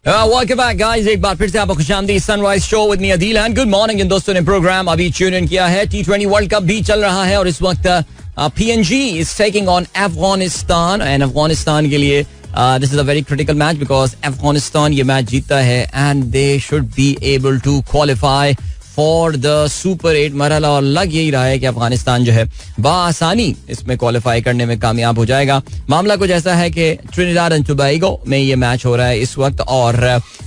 Welcome back guys, एक बार फिर से आपको खुशामदीद sunrise show with me Adeel and good morning. इन दोस्तों ने प्रोग्राम अभी ट्यून इन किया है। T20 वर्ल्ड कप भी चल रहा है और इस वक्त PNG is taking on Afghanistan and Afghanistan के लिए this is a very critical match because Afghanistan ये मैच जीतता है and they should be able to qualify for the super 8 मरहला और लग यही रहा है कि अफगानिस्तान जो है बआसानी इसमें क्वालिफाई करने में कामयाब हो जाएगा। मामला कुछ ऐसा है कि ट्रिनिडाद एंड टोबैगो में ये मैच हो रहा है इस वक्त और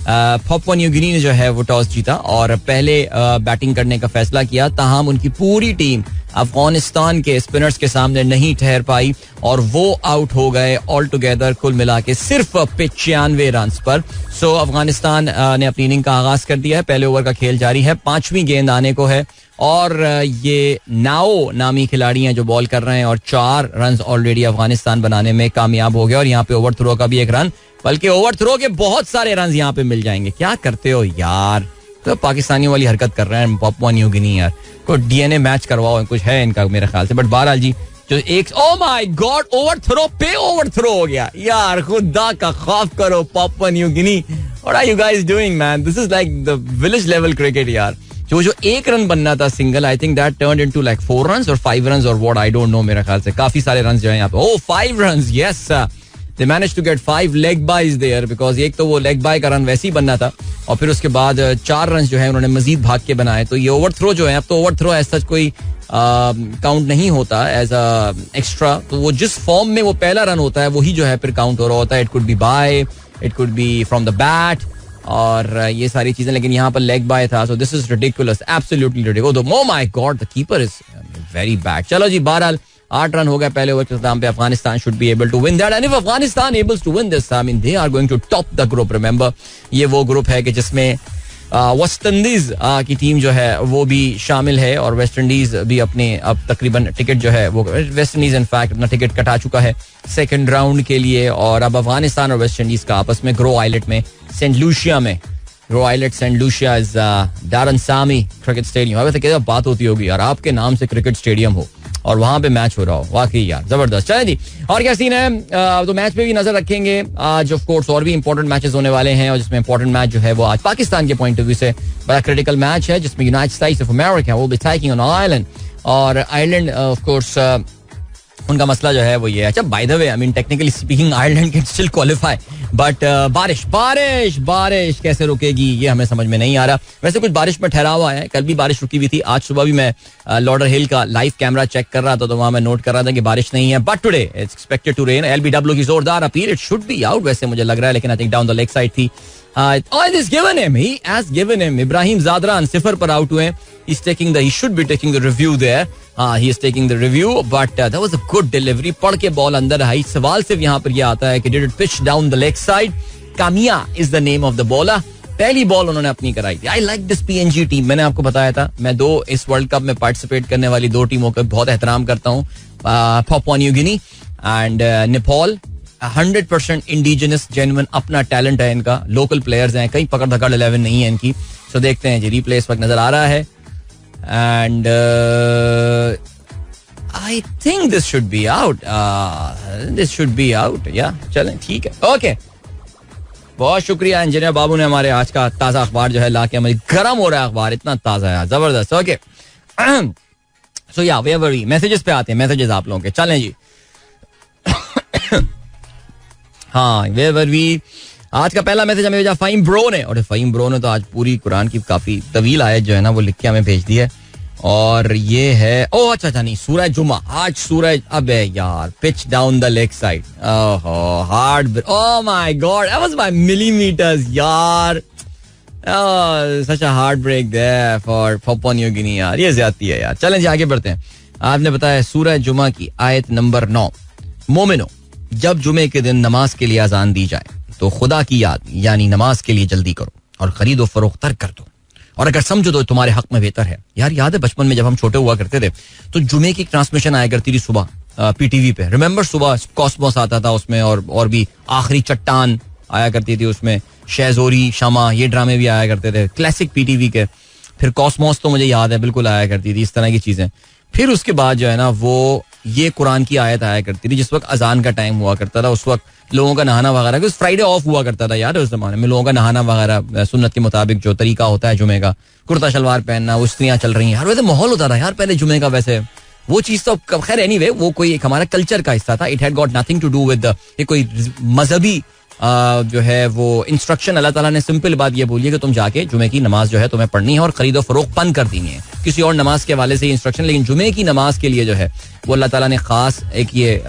पापुआ न्यू गिनी ने जो है वो टॉस जीता और पहले बैटिंग करने का फैसला किया। ताहम उनकी पूरी टीम अफगानिस्तान के स्पिनर्स के सामने नहीं ठहर पाई और वो आउट हो गए ऑल टुगेदर कुल मिला के सिर्फ 95 रन पर। सो अफगानिस्तान ने अपनी इनिंग का आगाज कर दिया है। पहले ओवर का खेल जारी है, 5वीं गेंद आने को है और ये नाओ नामी खिलाड़ी हैं जो बॉल कर रहे हैं और 4 रन ऑलरेडी अफगानिस्तान बनाने में कामयाब हो गए और यहाँ पे ओवर थ्रो का भी 1 रन, बल्कि ओवर थ्रो के बहुत सारे रन यहाँ पे मिल जाएंगे। क्या करते हो यार, तो पाकिस्तानियों वाली हरकत कर रहे हैं पापुआ न्यू गिनी यार। कोई DNA मैच करवाओ, कुछ है इनका मेरे ख्याल से। बट बहरहाल जी जो एक oh my god over throw पे ओवर थ्रो हो गया यार, खुदा का खौफ करो Papua New Guinea. What are you guys doing man, this is like the village level cricket यार। जो 1 रन बनना था single, I think that turned into like 4 run और 5 रन और व्हाट आई डोंट नो, मेरे ख्याल से काफी सारे रन जो है यहाँ पे। ओह 5 run, yes they managed to get 5 leg byes there because एक तो वो लेग बाय का रन वैसे ही बनना था और फिर उसके बाद 4 रन जो है उन्होंने मजीद भाग के बनाए। तो ये ओवर थ्रो जो है, अब तो ओवर थ्रो ऐसा कोई काउंट नहीं होता एज अ एक्स्ट्रा, तो वो जिस फॉर्म में वो पहला रन होता है वही जो है फिर काउंट हो रहा होता है। It could be bye, it could be from the bat और ये सारी चीजें, लेकिन यहाँ पर लेग बाय था। So this is ridiculous, absolutely ridiculous. Oh my God, the keeper is very bad. चलो जी, बहरहाल 8 रन हो गए पहले ओवर के इख्तिताम पे। Afghanistan should be able to win that and if Afghanistan ables to win this, I mean they are going to top the group. Remember, ये वो ग्रुप है कि जिसमें वेस्ट इंडीज की टीम जो है वो भी शामिल है और वेस्ट इंडीज भी अपने अब तकरीबन टिकट जो है वो, वेस्ट इंडीज इनफैक्ट अपना टिकट कटा चुका है 2nd राउंड के लिए और अब अफगानिस्तान और वेस्ट इंडीज का आपस में ग्रो आइलेट में सेंट लूसिया में, Gros Islet Saint Lucia is Daren Sammy cricket stadium. वैसे क्या बात होती होगी यार, आपके नाम से क्रिकेट स्टेडियम हो और वहां पे मैच हो रहा हो, वाकई यार जबरदस्त। चलें जी, और क्या सीन है, तो मैच पे भी नजर रखेंगे। आज ऑफ कोर्स और भी इंपॉर्टेंट मैचेस होने वाले हैं और जिसमें इंपॉर्टेंट मैच जो है वो आज पाकिस्तान के पॉइंट ऑफ व्यू से बड़ा क्रिटिकल मैच है जिसमें United states of America will be taking on Ireland और आयरलैंड ऑफ कोर्स उनका मसला जो है वो ये है। अच्छा bye the way, I mean technically speaking Ireland can still qualify but बारिश बारिश बारिश कैसे रुकेगी ये हमें समझ में नहीं आ रहा। वैसे कुछ बारिश में ठहराव आया है, कल भी बारिश रुकी हुई थी, आज सुबह भी मैं लॉर्डर हिल का लाइव कैमरा चेक कर रहा था तो वहां मैं नोट कर रहा था कि बारिश नहीं है। But today it's expected to rain. LBW की जोरदार अपील, इट शुड बी आउट वैसे मुझे लग रहा है, लेकिन I think down the leg side थी। इब्राहिम ज़ादरान 0 पर आउट हुए। He should be taking the review there. He is taking the review, but that was a good delivery. पढ़ के बॉल अंदर आई। सवाल सिर्फ यहाँ पर यह आता है कि did it pitch down the leg side? Kamiya is the name of the bowler. पहली बॉल उन्होंने अपनी कराई थी। I like this PNG team, मैंने आपको बताया था मैं इस वर्ल्ड कप में पार्टिसिपेट करने वाली 2 टीमों का बहुत एहतराम करता हूँ, Papua New Guinea and Nepal. 100% indigenous genuine अपना टैलेंट है इनका, लोकल प्लेयर्स हैं, कहीं पकड़ धकड़ 11 नहीं है इनकी। सो देखते हैं जी, रिप्ले इस वक्त नजर आ रहा है and I think this should be out. Yeah, चलें ठीक है, ओके। बहुत शुक्रिया इंजीनियर बाबू ने हमारे आज का ताजा अखबार जो है लाके हमारी गर्म हो रहा है अखबार, इतना ताजा है, जबरदस्त। ओके, सो या वेरी मैसेजेस पे आते हैं, मैसेजेस आप लोगों के। चलें जी, हाँ वी आज का पहला मैसेज हमें भेजा फ़हीम ब्रो ने, और फ़हीम ब्रो ने तो आज पूरी कुरान की काफी तवील आयत जो है ना वो लिख के हमें भेज दी है और ये है ओ अच्छा नहीं, सूरज जुमा। आज सूरज, अबे यार, pitch down the leg side, ओहो hard, oh my god, that was by millimetres यार, such a hard break there for Papua New Guinea यार, ये ज्यादती है यार। चलें जी आगे बढ़ते हैं। आपने बताया सूरज जुमा की आयत नंबर 9, मोमिनो जब जुमे के दिन नमाज के लिए अजान दी जाए तो खुदा की याद यानी नमाज के लिए जल्दी करो और खरीदो फरोख्त तर्क कर दो, और अगर समझो तो तुम्हारे हक में बेहतर है। यार याद है बचपन में जब हम छोटे हुआ करते थे तो जुमे की ट्रांसमिशन आया करती थी सुबह PTV पे, रिमेंबर सुबह कॉस्मोस आता था उसमें और भी आखिरी चट्टान आया करती थी उसमें, शहजोरी शमा ये ड्रामे भी आया करते थे क्लासिक PTV के। फिर कॉस्मोस तो मुझे याद है बिल्कुल आया करती थी, इस तरह की चीजें। फिर उसके बाद जो है ना वो ये कुरान की आयत आया करती थी जिस वक्त अजान का टाइम हुआ करता था. उस वक्त लोगों का नहाना वगैरह, क्योंकि फ्राइडे ऑफ हुआ करता था यार उस जमाने में. लोगों का नहाना वगैरह सुन्नत के मुताबिक जो तरीका होता है जुमे का, कुर्ता शलवार पहनना, वो स्त्रियां चल रही हैं यार. वैसे माहौल होता था यार पहले जुमे का. वैसे वो चीज तो खैर एनीवे वो कोई एक हमारा कल्चर का हिस्सा था. It had got nothing to do with ये कोई मजहबी जो है वो इंस्ट्रक्शन. अल्लाह ताला ने सिंपल बात ये बोली है कि तुम जाके जुमे की नमाज जो है तुम्हें पढ़नी है और खरीदो फरोख्त बंद कर देनी है. किसी और नमाज के हवाले से इंस्ट्रक्शन, लेकिन जुमे की नमाज के लिए जो है वो अल्लाह ताला ने खास एक ये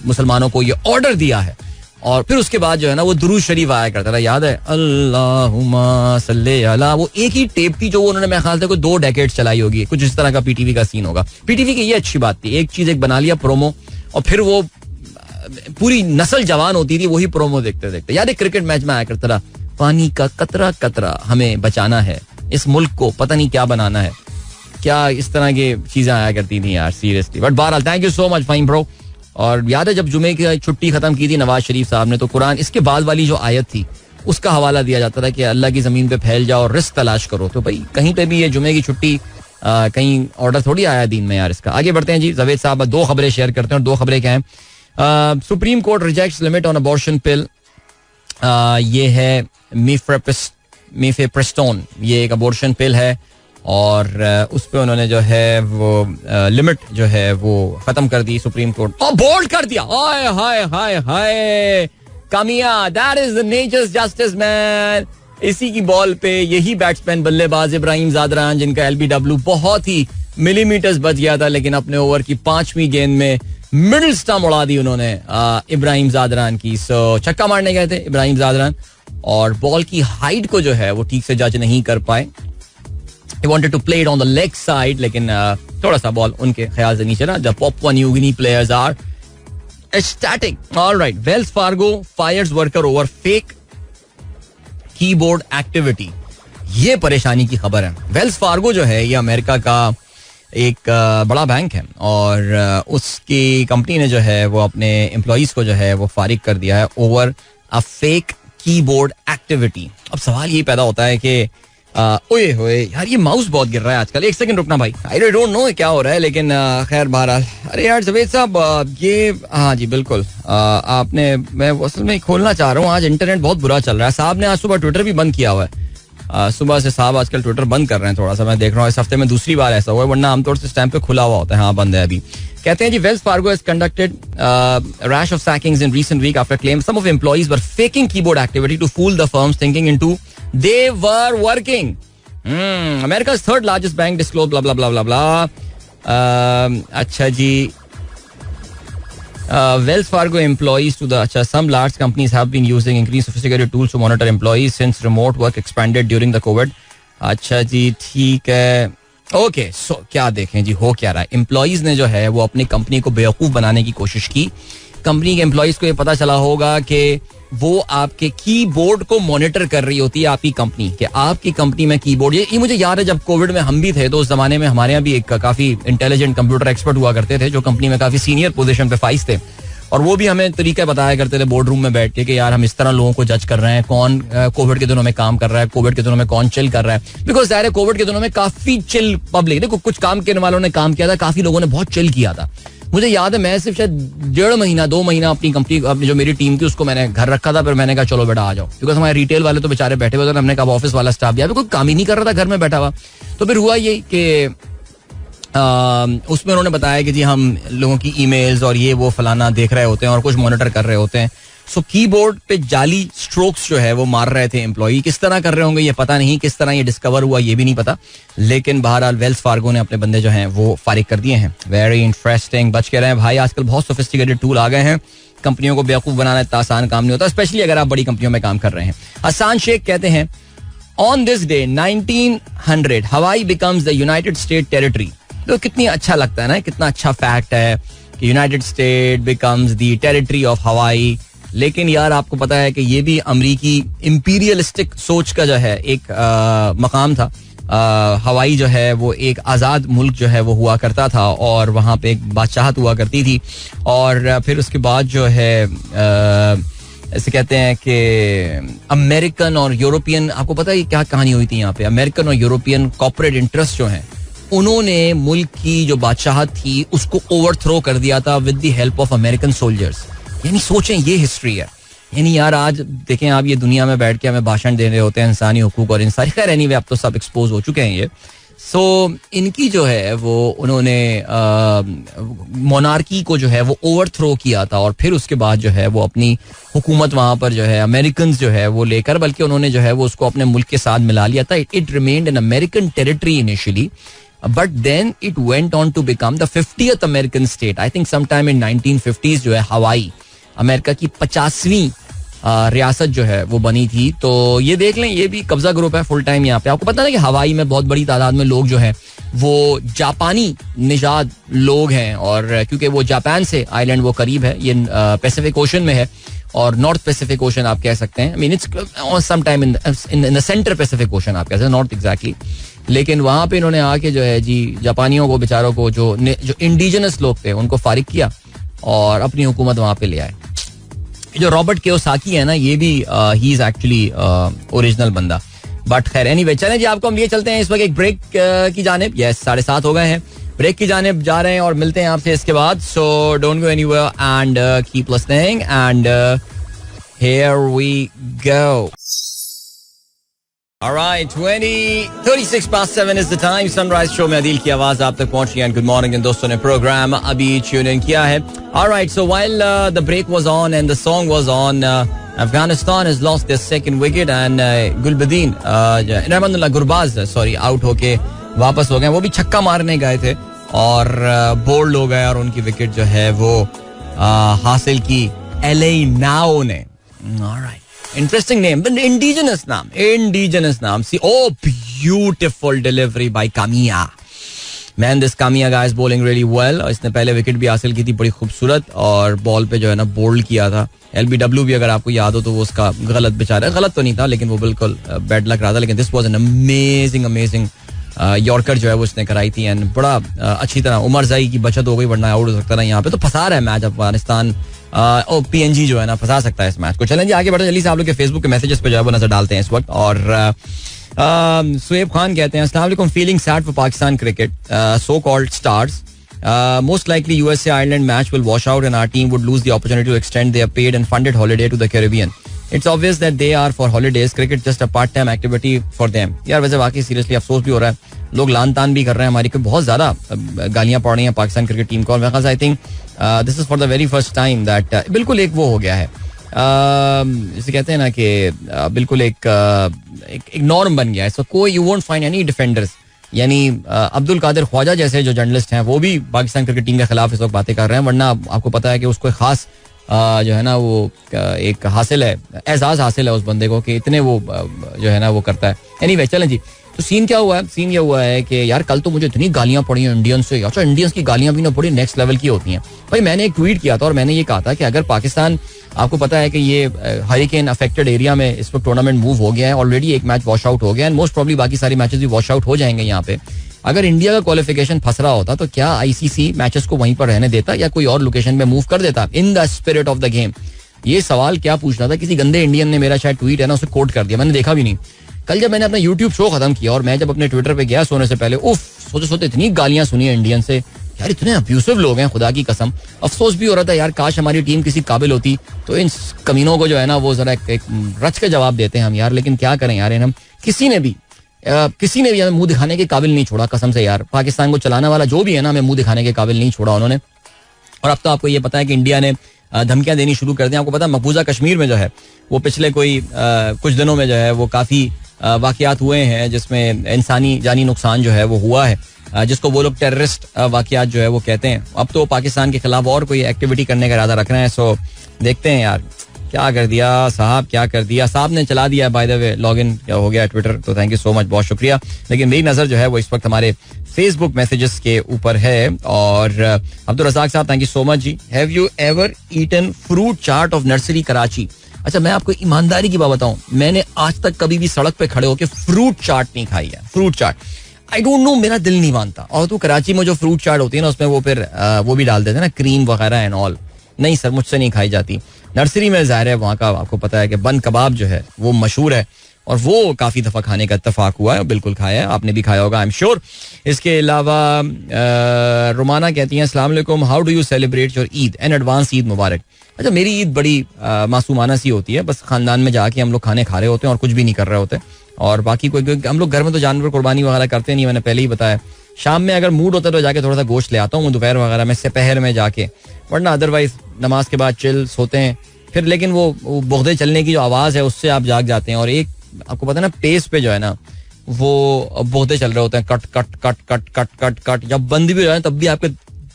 मुसलमानों को ये ऑर्डर दिया है. और फिर उसके बाद जो है ना वो दुरूद शरीफ आया करता था. याद है अल्लाहुम्मा सल्ली अला, वो एक ही टेप थी जो उन्होंने मेरे ख्याल से कोई 2 डेकेड चलाई होगी. कुछ इस तरह का पीटीवी का सीन होगा. पीटीवी की ये अच्छी बात थी, एक चीज एक बना लिया प्रोमो, और फिर वो पूरी नस्ल जवान होती थी वही प्रोमो देखते देखते. याद है क्रिकेट मैच में आया करता था, पानी का कतरा कतरा हमें बचाना है, इस मुल्क को पता नहीं क्या बनाना है. क्या इस तरह की चीजें आया करती थी यार सीरियसली. बट बहरहाल thank you so much fine bro. और याद है जब जुमे की छुट्टी खत्म की थी नवाज शरीफ साहब ने, तो कुरान इसके बाद वाली जो आयत थी उसका हवाला दिया जाता था कि अल्लाह की जमीन पे फैल जाओ और रिस्क तलाश करो. तो भाई कहीं पे भी ये जुमे की छुट्टी कहीं ऑर्डर थोड़ी आया दीन में यार इसका. आगे बढ़ते हैं जी. जावेद साहब 2 खबरें शेयर करते हैं और 2 खबरें क्या हैं. Supreme Court rejects limit on abortion pill. ये है मीफेप्रिस्टोन, ये एक अबॉर्शन पिल है और उस पे उन्होंने जो है वो लिमिट जो है वो खत्म कर दी सुप्रीम कोर्ट. और बोल्ड कर दिया. हाय हाय हाय हाय Kamiya, that is the nature's justice man. इसी की बॉल पे यही बैट्समैन बल्लेबाज इब्राहिम जादरान, जिनका एलबीडब्ल्यू बहुत ही मिलीमीटर्स बच गया था, लेकिन अपने ओवर की 5वीं गेंद में मिडिल स्टंप उड़ा दी उन्होंने इब्राहिम जादरान की. सो छक्का मारने गए थे इब्राहिम जादरान और बॉल की हाइट को जो है वो ठीक से जज नहीं कर पाए. He wanted to play it on the leg side, लेकिन थोड़ा सा बॉल उनके ख्याल से नीचे ना. The Papua New Guinea players are ecstatic. All right, Wells Fargo fires worker over fake keyboard activity. ये परेशानी की खबर है. Wells Fargo जो है ये अमेरिका का एक बड़ा बैंक है और उसकी कंपनी ने जो है वो अपने एम्प्लॉइज को जो है वो फारिग कर दिया है over a fake keyboard activity. अब सवाल ये पैदा होता है कि ओए होए यार ये माउस बहुत गिर रहा है आजकल. 1 सेकंड रुकना भाई. आई डोंट नो क्या हो रहा है, लेकिन खैर बहरहाल. अरे यार जावेद साहब ये हाँ जी बिल्कुल आपने, मैं असल में खोलना चाह रहा हूँ. आज इंटरनेट बहुत बुरा चल रहा है. साहब ने आज सुबह ट्विटर भी बंद किया हुआ है. सुबह से साहब आजकल ट्विटर बंद कर रहे हैं थोड़ा सा. मैं देख रहा हूँ इस हफ्ते में दूसरी बार ऐसा हुआ है, वरना आमतौर से इस टाइम पे खुला हुआ होता है. हाँ बंद है अभी. कहते हैं G Wells Fargo has conducted rash of sackings in recent week after claims some of employees were faking keyboard activity to fool the firms thinking into they were working. America's third largest bank disclosed blah blah blah blah blah. अच्छा जी. Wells Fargo employees to the some large companies have been using increased sophisticated tools to monitor employees since remote work expanded during the COVID. अच्छा जी ठीक है. Okay so क्या देखें जी हो क्या रहा है. एम्प्लॉइज ने जो है वो अपनी कंपनी को बेवकूफ बनाने की कोशिश की. कंपनी के एम्प्लॉइज को ये पता चला होगा कि वो आपके कीबोर्ड को मॉनिटर कर रही होती है आपकी कंपनी, कि आपकी कंपनी में कीबोर्ड. ये मुझे याद है जब कोविड में हम भी थे तो उस जमाने में हमारे यहाँ भी एक काफी इंटेलिजेंट कंप्यूटर एक्सपर्ट हुआ करते थे जो कंपनी में काफी सीनियर पोजीशन पे फाइज थे, और वो भी हमें तरीका बताया करते थे बोर्ड रूम में बैठ के कि यार हम इस तरह लोगों को जज कर रहे हैं कौन कोविड के दिनों में काम कर रहा है, कोविड के दिनों में कौन चिल कर रहा है. बिकॉज ज़ाहिर है कोविड के दिनों में काफी चिल पब्लिक, देखो कुछ काम करने वालों ने काम किया था, काफी लोगों ने बहुत चिल किया था. मुझे याद है मैं सिर्फ शायद 1.5 महीना 2 महीना अपनी कंपनी अपनी जो मेरी टीम थी उसको मैंने घर रखा था. फिर मैंने कहा चलो बेटा आ जाओ, बिकॉज हमारे रिटेल वाले तो बेचारे बैठे हुए थे. हमने कहा ऑफिस वाला स्टाफ भी कोई काम ही नहीं कर रहा था, घर में बैठा हुआ. तो फिर हुआ ये कि उसमें उन्होंने बताया कि जी हम लोगों की ईमेल्स और ये वो फलाना देख रहे होते हैं और कुछ मॉनिटर कर रहे होते हैं. सो कीबोर्ड पे जाली स्ट्रोक्स जो है वो मार रहे थे एम्प्लॉई. किस तरह कर रहे होंगे ये पता नहीं, किस तरह ये डिस्कवर हुआ ये भी नहीं पता, लेकिन बहरहाल वेल्स फार्गो ने अपने बंदे जो हैं वो फारिग कर दिए हैं. Very interesting. बच के रहे हैं भाई, आजकल बहुत सोफिस्टिकेटेड टूल आ गए हैं. कंपनियों को बेवकूफ बनाना इतना आसान काम नहीं होता, स्पेशली अगर आप बड़ी कंपनियों में काम कर रहे हैं. हसन शेख कहते हैं ऑन दिस डे 1900 हवाई becomes the United state territory. तो कितनी अच्छा लगता है ना, कितना अच्छा फैक्ट है कि United state becomes the territory of हवाई. लेकिन यार आपको पता है कि ये भी अमरीकी इंपीरियलिस्टिक सोच का जो है एक मकाम था. हवाई जो है वो एक आज़ाद मुल्क जो है वो हुआ करता था और वहाँ पे एक बादशाहत हुआ करती थी. और फिर उसके बाद जो है ऐसे कहते हैं कि अमेरिकन और यूरोपियन, आपको पता है क्या कहानी हुई थी यहाँ पे, अमेरिकन और यूरोपियन कॉर्पोरेट इंटरेस्ट जो हैं उन्होंने मुल्क की जो बादशाहत थी उसको ओवरथ्रो कर दिया था with the help of American soldiers. यानी सोचें, ये हिस्ट्री है. यानी यार आज देखें आप, ये दुनिया में बैठ के हमें भाषण दे रहे होते हैं इंसानी हुकूक और इंसानी, खैर एनीवे अब तो सब एक्सपोज हो चुके हैं ये. सो इनकी जो है वो उन्होंने मोनार्की को जो है वो ओवरथ्रो किया था और फिर उसके बाद जो है वो अपनी हुकूमत वहाँ पर जो है अमेरिकन जो है वो लेकर, बल्कि उन्होंने जो है वो उसको अपने मुल्क के साथ मिला लिया था. It remained an American territory initially, but then it went on to become the 50th American state. I think sometime in 1950s जो है हवाई अमेरिका की 50वीं रियासत जो है वो बनी थी. तो ये देख लें, ये भी कब्जा ग्रुप है फुल टाइम यहाँ पे. आपको पता है कि हवाई में बहुत बड़ी तादाद में लोग जो हैं वो जापानी निजाद लोग हैं, और क्योंकि वो जापान से आइलैंड वो करीब है, ये पैसिफिक ओशन में है और नॉर्थ पैसिफिक ओशन आप कह सकते हैं. I mean it's some time in the centre Pacific Ocean आप कह सकते हैं, नॉर्थ एग्जैक्टली. लेकिन वहाँ पे इन्होंने आके जो है जी जापानियों को बेचारों को जो इंडिजिनस लोग थे उनको फारिग किया और अपनी हुकूमत वहाँ पे ले आए. जो रॉबर्ट कियोसाकी है ना, ये भी ही इज एक्चुअली ओरिजिनल बंदा. बट खैर एनीवे, चलें जी आपको हम लिए चलते हैं इस वक्त एक ब्रेक की जानिब. यस 7:30 हो गए हैं, ब्रेक की जानिब जा रहे हैं और मिलते हैं आपसे इसके बाद. So don't go anywhere and keep listening and here we go. Alright, 36 past 7 is the time. Sunrise Show में अदील की आवाज आप तक पहुंच रही है. Good morning, दोस्तों ने प्रोग्राम अभी ट्यून इन किया है. Alright, so while the break was on and the song was on, Afghanistan has lost their second wicket and Gulbadin, Rahmanullah Gurbaz, sorry, out होके वापस हो गए. वो भी छक्का मारने गए थे और बोल्ड हो गए और उनकी विकेट जो है वो हासिल की LA Now ने. Alright. Interesting name, but indigenous naam. See, oh, beautiful delivery by Kamiya. Man, this Kamiya guy is bowling really well. इसने पहले विकेट भी हासिल की थी बड़ी खूबसूरत और बॉल पे जो है ना बोल्ड किया था. LBW भी अगर आपको याद हो तो वो उसका गलत तो नहीं था, लेकिन वो बिल्कुल बैड लक रहा था. लेकिन this was an amazing yorker जो है वो इसने कराई थी एंड बड़ा अच्छी तरह उमर जाई की बचत हो गई, वरना आउट हो सकता था. यहाँ पे तो फंसा रहा है मैच अफगानिस्तान. PNG जो है ना फंसा सकता है इस मैच को. चलें जी आगे बढ़ते, जल्दी से आप लोग के फेसबुक के मैसेजेस पे जो है वो नजर डालते हैं इस वक्त. और सुएब खान कहते हैं अस्सलाम वालेकुम, feeling sad for Pakistan cricket so called stars. Most likely USA Ireland match will wash out and our team would lose the opportunity to extend their paid and funded holiday to the Caribbean. It's obvious that they are for holidays. Cricket just a part-time activity for them. यार वैसे वाकई seriously अफसोस भी हो रहा है, लोग लान तान भी कर रहे हैं, हमारी बहुत ज्यादा गालियां पड़ रही हैं पाकिस्तान क्रिकेट टीम को. और I think this is for the very first time that बिल्कुल एक वो हो गया है, जिसे कहते हैं ना कि बिल्कुल एक नॉर्म बन गया है. सो कोई you won't find any defenders, यानी अब्दुल कादिर ख्वाजा जैसे जो जर्नलिस्ट हैं वो भी पाकिस्तान क्रिकेट टीम के खिलाफ इस वक्त बातें कर रहे हैं. वरना आपको पता है कि उसको खास जो है ना वो एक हासिल है, एजाज हासिल है उस बंदे को कि इतने वो जो है ना वो करता है. एनीवे चलें जी, तो सीन क्या हुआ है? सीन ये हुआ है कि यार कल तो मुझे इतनी गालियां पड़ी हैं इंडियंस से. अच्छा, इंडियंस की गालियां भी ना बड़ी नेक्स्ट लेवल की होती हैं भाई. मैंने एक ट्वीट किया था और मैंने ये कहा था कि अगर पाकिस्तान, आपको पता है कि ये हरिकेन अफेक्टेड एरिया में इस वक्त टूर्नामेंट मूव हो गया है, ऑलरेडी एक मैच वॉश आउट हो गया एंड मोस्ट प्रॉब्ली बाकी सारे मैचेस भी वॉश आउट हो जाएंगे यहाँ पे. अगर इंडिया का क्वालिफिकेशन फंस रहा होता तो क्या ICC मैचेस को वहीं पर रहने देता या कोई और लोकेशन में मूव कर देता in the spirit of the game? ये सवाल क्या पूछना था, किसी गंदे इंडियन ने मेरा शायद ट्वीट है ना उसे कोट कर दिया, मैंने देखा भी नहीं. कल जब मैंने अपना YouTube शो खत्म किया और मैं जब अपने ट्विटर पे गया सोने से पहले, उफ, सोते इतनी गालियां सुनी है इंडियन से. यार इतने अब्यूसिव लोग हैं, खुदा की कसम. अफसोस भी हो रहा था यार, काश हमारी टीम किसी काबिल होती तो इन कमीनों को जो है ना वो जरा एक रच के जवाब देते हैं हम यार. लेकिन क्या करें यार, हम किसी ने भी हमें मुंह दिखाने के काबिल नहीं छोड़ा कसम से यार. पाकिस्तान को चलाने वाला जो भी है ना, हमें मुंह दिखाने के काबिल नहीं छोड़ा उन्होंने. और अब तो आपको ये पता है कि इंडिया ने धमकियां देनी शुरू कर दी. आपको पता है मकबूजा कश्मीर में जो है वो पिछले कुछ दिनों में जो है वो काफी वाकयात हुए हैं जिसमें इंसानी जानी नुकसान जो है वो हुआ है, जिसको वो लोग टेररिस्ट वाकयात जो है वो कहते हैं. अब तो पाकिस्तान के खिलाफ और कोई एक्टिविटी करने का इरादा रख रहे हैं. सो देखते हैं यार क्या कर दिया साहब, क्या कर दिया साहब ने. चला दिया bye the way, log in हो गया ट्विटर, तो थैंक यू सो मच, बहुत शुक्रिया. लेकिन मेरी नजर जो है वो इस वक्त हमारे फेसबुक मैसेजेस के ऊपर है. और अब्दुल रज़ाक साहब, thank you so much ji. Have you ever eaten fruit chaat of Nursery Karachi? अच्छा, मैं आपको ईमानदारी की बात बताऊं, मैंने आज तक कभी भी सड़क पे खड़े होकर फ्रूट चाट नहीं खाई है. Fruit chaat I don't know, मेरा दिल नहीं मानता. और तो कराची में जो फ्रूट चाट होती है ना उसमें वो फिर वो भी डाल देते हैं ना क्रीम वगैरह एंड ऑल. नहीं सर, मुझसे नहीं खाई जाती. नर्सरी में ज़ाहिर है वहाँ का आपको पता है कि बन कबाब जो है वो मशहूर है और वो काफ़ी दफ़ा खाने का इत्तेफाक हुआ है, बिल्कुल खाया है, आपने भी खाया होगा आई एम श्योर. इसके अलावा रोमाना कहती हैं अस्सलाम वालेकुम, how do you celebrate your Eid and advance Eid मुबारक. अच्छा, मेरी ईद बड़ी मासूमाना सी होती है, बस खानदान में जाके हम लोग खाने खा रहे होते हैं और कुछ भी नहीं कर रहे होते. और बाकी कोई हम लोग घर में तो जानवर कुर्बानी वगैरह करते नहीं, मैंने पहले ही बताया. शाम में अगर मूड होता है तो जाके थोड़ा सा गोश्त ले आता हूँ दोपहर वगैरह में, दोपहर में जाके, वरना अदरवाइज नमाज के बाद चिल सोते हैं. फिर लेकिन वो बोगदे चलने की जो आवाज़ है उससे आप जाग जाते हैं. और एक आपको पता है ना, पेस पे जो है ना वो बोगदे चल रहे होते हैं, cut cut cut cut cut cut cut. जब बंद भी हो जाए तब भी आपके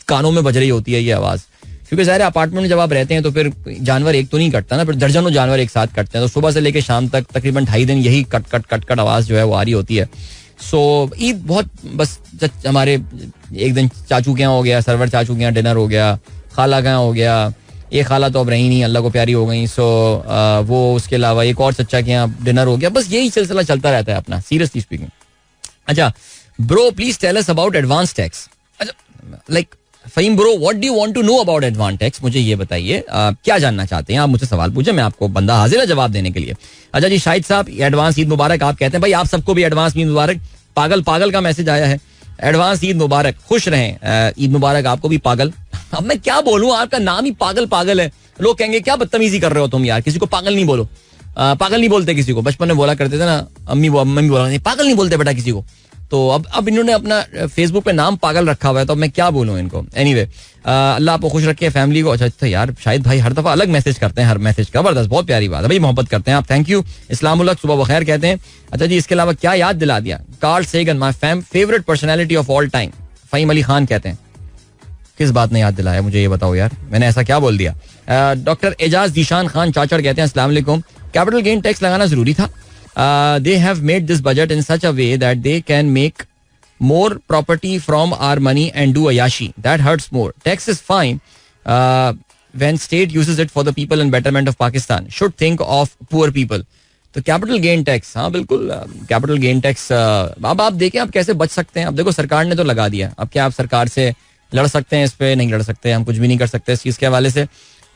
कानों में बज रही होती है ये आवाज़, क्योंकि ज़ाहिर अपार्टमेंट में जब आप रहते हैं तो फिर जानवर एक तो नहीं कटता ना, फिर दर्जनों जानवर एक साथ कटते हैं. तो सुबह से लेकर शाम तक तकरीबन 2.5 दिन यही कट कट कट कट आवाज़ जो है वो आ रही होती है. सो ईद बहुत बस हमारे एक दिन चाचू के यहाँ हो गया, सरवर चाचू के यहाँ डिनर हो गया, खाला के यहाँ हो गया. एक खाला तो अब रही नहीं, अल्लाह को प्यारी हो गई. सो वो उसके अलावा एक और चचा के यहाँ डिनर हो गया. बस यही सिलसिला चलता रहता है अपना, सीरियसली स्पीकिंग. अच्छा bro, please tell us about advance tax. अच्छा like Faheem bro, what do you want to know about advance tax, मुझे ये बताइए क्या जानना चाहते हैं आप. मुझसे सवाल पूछे, मैं आपको बंदा हाजिर है जवाब देने के लिए. अच्छा जी शाहिद साहब, एडवांस ईद मुबारक. आप कहते हैं भाई आप सबको भी एडवांस ईद मुबारक. पागल पागल का मैसेज आया है, एडवांस ईद मुबारक, खुश रहें. ईद मुबारक आपको भी पागल. अब मैं क्या बोलूं, आपका नाम ही पागल पागल है. लोग कहेंगे क्या बदतमीजी कर रहे हो तुम यार, किसी को पागल नहीं बोलो. पागल नहीं बोलते किसी को, बचपन में बोला करते थे ना, अम्मी बोला पागल नहीं बोलते बेटा किसी को. तो अब इन्होंने अपना फेसबुक पे नाम पागल रखा हुआ है, तो अब मैं क्या बोलूं इनको. एनीवे, अल्लाह आपको खुश रखे, फैमिली को. अच्छा तो यार शाहिद भाई हर दफा अलग मैसेज करते हैं, हर मैसेज जबरदस्त, बहुत प्यारी बात है भाई, मोहब्बत करते हैं आप, थैंक यू. इस्लामुल्लाह सुबह बखैर कहते हैं. अच्छा जी इसके अलावा क्या याद दिला दिया, Carl Sagan my favourite personality of all time. Faheem Ali Khan कहते हैं. किस बात ने याद दिलाया मुझे ये बताओ यार, मैंने ऐसा क्या बोल दिया. डॉक्टर एजाज जीशान खान चाचड़ कहते हैं अस्सलाम वालेकुम, कैपिटल गेन टैक्स लगाना जरूरी था. They have made this budget in such a way that they can make more property from our money and do ayashi. That hurts more. Tax is fine when state uses it for the people and betterment of Pakistan. Should think of poor people. तो capital gain tax, हाँ बिल्कुल capital gain tax. अब आप देखें आप कैसे बच सकते हैं. अब देखो सरकार ने तो लगा दिया, अब क्या आप सरकार से लड़ सकते हैं, इस पे नहीं लड़ सकते, हम कुछ भी नहीं कर सकते इस चीज़ के हवाले से.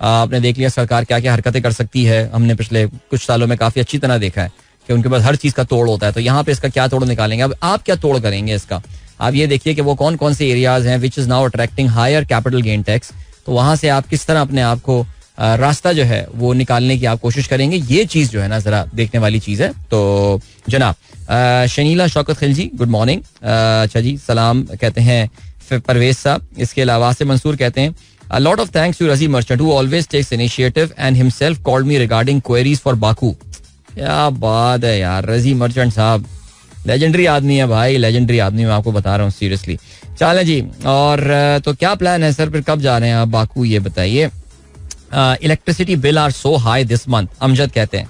आपने देख लिया सरकार क्या क्या हरकतें कर सकती है, हमने पिछले कुछ सालों में काफ़ी अच्छी तरह देखा है कि उनके पास हर चीज़ का तोड़ होता है. तो यहाँ पे इसका क्या तोड़ निकालेंगे, अब आप क्या तोड़ करेंगे इसका. आप ये देखिए कि वो कौन कौन से एरियाज हैं which is now attracting higher capital gain tax. तो वहाँ से आप किस तरह अपने आप को रास्ता जो है वो निकालने की आप कोशिश करेंगे, ये चीज़ जो है ना ज़रा देखने वाली चीज़ है. तो जनाब शनीला शौकत खिलजी गुड मॉर्निंग. अच्छा जी सलाम कहते हैं परवेज साहब. इसके अलावा से मंसूर कहते हैं A lot of thanks to Razi Merchant who always takes initiative and himself called me regarding queries for Baku. क्या बात है यार, रजी मर्चेंट साहब लेजेंडरी आदमी है भाई, लेजेंडरी आदमी, मैं आपको बता रहा हूँ सीरियसली. चलें जी, और तो क्या प्लान है सर, फिर कब जा रहे हैं आप बाकू ये बताइए. Electricity bill are so high this month, Amjad कहते हैं.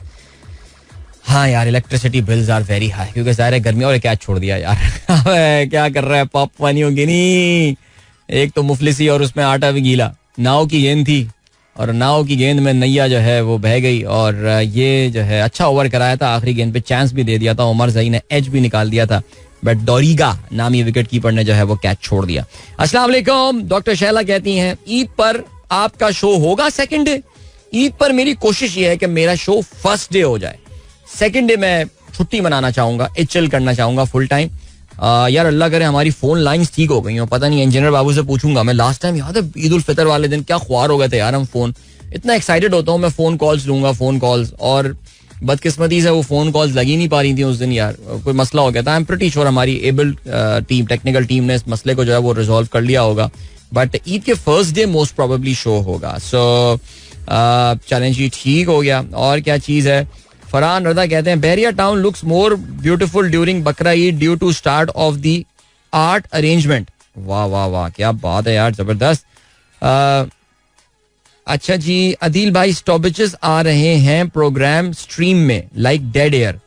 हाँ यार electricity bills are very high, क्योंकि सारे गर्मी और क्या छोड़ दिया यार क्या कर रहा है पापा नहीं होगी नहीं. एक तो मुफलिसी और उसमें आटा भी गीला. नाव की गेंद थी और नाव की गेंद में नैया जो है वो बह गई, और ये जो है अच्छा ओवर कराया था, आखिरी गेंद पे चांस भी दे दिया था, उमर ज़ई ने एज भी निकाल दिया था, बट डोरिगा नामी विकेट कीपर ने जो है वो कैच छोड़ दिया. अस्सलाम वालेकुम. डॉक्टर शैला कहती हैं ईद पर आपका शो होगा सेकंड डे. ईद पर मेरी कोशिश ये है कि मेरा शो फर्स्ट डे हो जाए, सेकंड डे मैं छुट्टी मनाना चाहूंगा, चिल करना चाहूंगा फुल टाइम. यार अल्लाह करे हमारी फोन लाइंस ठीक हो गई हो, पता नहीं इंजीनियर बाबू से पूछूंगा मैं. लास्ट टाइम याद है ईद उल फितर वाले दिन क्या ख्वार हो गए थे यार हम. फोन इतना एक्साइटेड होता हूँ मैं, फोन कॉल्स लूंगा, फोन कॉल्स, और बदकिस्मती से वो फोन कॉल्स लगी नहीं पा रही थी उस दिन यार, कोई मसला हो गया था. आई एम प्रीटी श्योर हमारी एबल टीम, टेक्निकल टीम ने इस मसले को जो है वो रिजॉल्व कर लिया होगा, बट ईद के first day most probably show होगा. सो चैलेंज जी ठीक हो गया. और क्या चीज़ है, फरहान रजा कहते हैं Bahria town looks more beautiful during Bakra Eid due to start of the art arrangement. वाह वाह वाह क्या बात है यार, जबरदस्त. अच्छा जी अदील भाई स्टॉपेजेस आ रहे हैं प्रोग्राम स्ट्रीम में लाइक डेड एयर.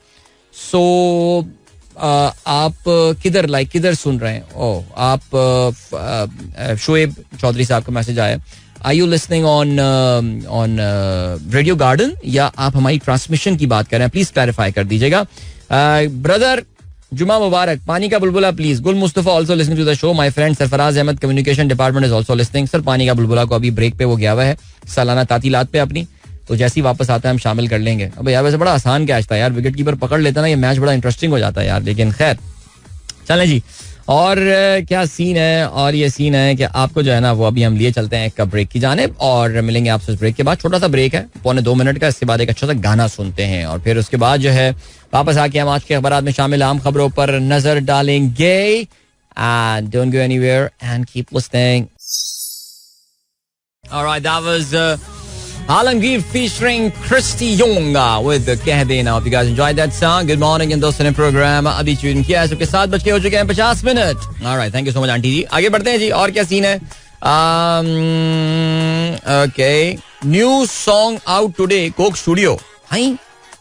सो आप किधर सुन रहे हैं. ओ आप शोएब चौधरी साहब का मैसेज आया, are you listening on Radio Garden या आप हमारी ट्रांसमिशन की बात कर रहे हैं, प्लीज क्लैरिफाई कर दीजिएगा. ब्रदर जुमा मुबारक. पानी का बुलबुला please. Gul Mustafa also listening to the show. My friend Sarfaraz Ahmed communication department is also listening. Sir पानी का बुलबुला को अभी ब्रेक पे वो गया हुआ है सालाना तातीलात पे अपनी, तो जैसे ही वापस आता है हम शामिल कर लेंगे. अब यार वैसे बड़ा आसान कैच था यार, विकेट कीपर पकड़ लेता ना ये मैच बड़ा इंटरेस्टिंग हो जाता है यार. लेकिन खैर चलें जी. और क्या सीन है, और ये सीन है कि आपको जो है ना वो अभी हम लिए चलते हैं एक ब्रेक की जानिब और मिलेंगे आपसे इस ब्रेक के बाद. छोटा सा ब्रेक है 1.25 मिनट का, इसके बाद एक अच्छा सा गाना सुनते हैं और फिर उसके बाद जो है वापस आके हम आज के अखबारात में शामिल आम खबरों पर नजर डालेंगे. Don't go anywhere and keep listening. All right, that was Alamgir featuring Christy Yonga with Keh Dena. Hope you guys enjoyed that song. Good morning in दोस्तों ने प्रोग्राम अभी ट्यून किया है. सबके 7 बज के हो चुके हैं 50 minute. All right, thank you so much aunty ji. आगे बढ़ते हैं जी. और क्या सीन है? Okay, new song out today. Coke Studio. High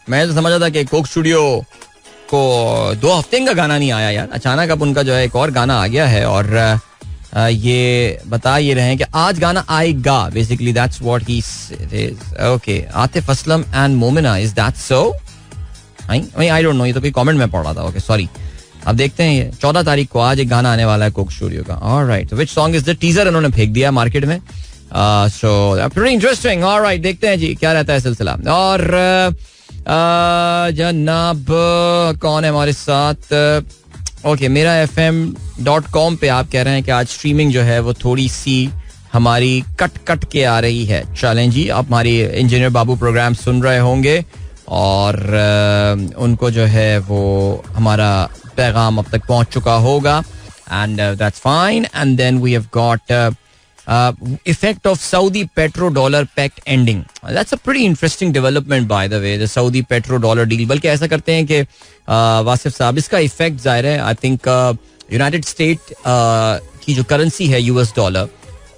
मैं तो समझा था कि कोक स्टूडियो को 2 हफ्ते का गाना नहीं आया यार. अचानक अब उनका जो है एक और गाना आ गया है और ये बता ये रहे हैं कि आज गाना आएगा. Basically that's what he says. Okay, Atif Aslam and Momina, is that so? I don't know, ये तो कोई कमेंट में पढ़ रहा था. Okay sorry. अब देखते हैं ये 14 तारीख को आज एक गाना आने वाला है कोक स्टूडियो का. Alright, which song is the teaser इन्होंने फेंक दिया मार्केट में. So pretty interesting. ऑलराइट, देखते हैं जी क्या रहता है सिलसिला. और जनाब कौन है हमारे साथ? ओके, मेरा FM.com पे आप कह रहे हैं कि आज स्ट्रीमिंग जो है वो थोड़ी सी हमारी कट के आ रही है. चलें जी, आप हमारी इंजीनियर बाबू प्रोग्राम सुन रहे होंगे और उनको जो है वो हमारा पैगाम अब तक पहुंच चुका होगा. And that's fine. And then we have got effect of Saudi petrodollar pact ending. That's a pretty interesting development by the way, the Saudi petrodollar deal. बल्कि ऐसा करते हैं कि वासिफ साहब इसका इफेक्ट जाहिर है आई थिंक यूनाइटेड स्टेट की जो करेंसी है US डॉलर,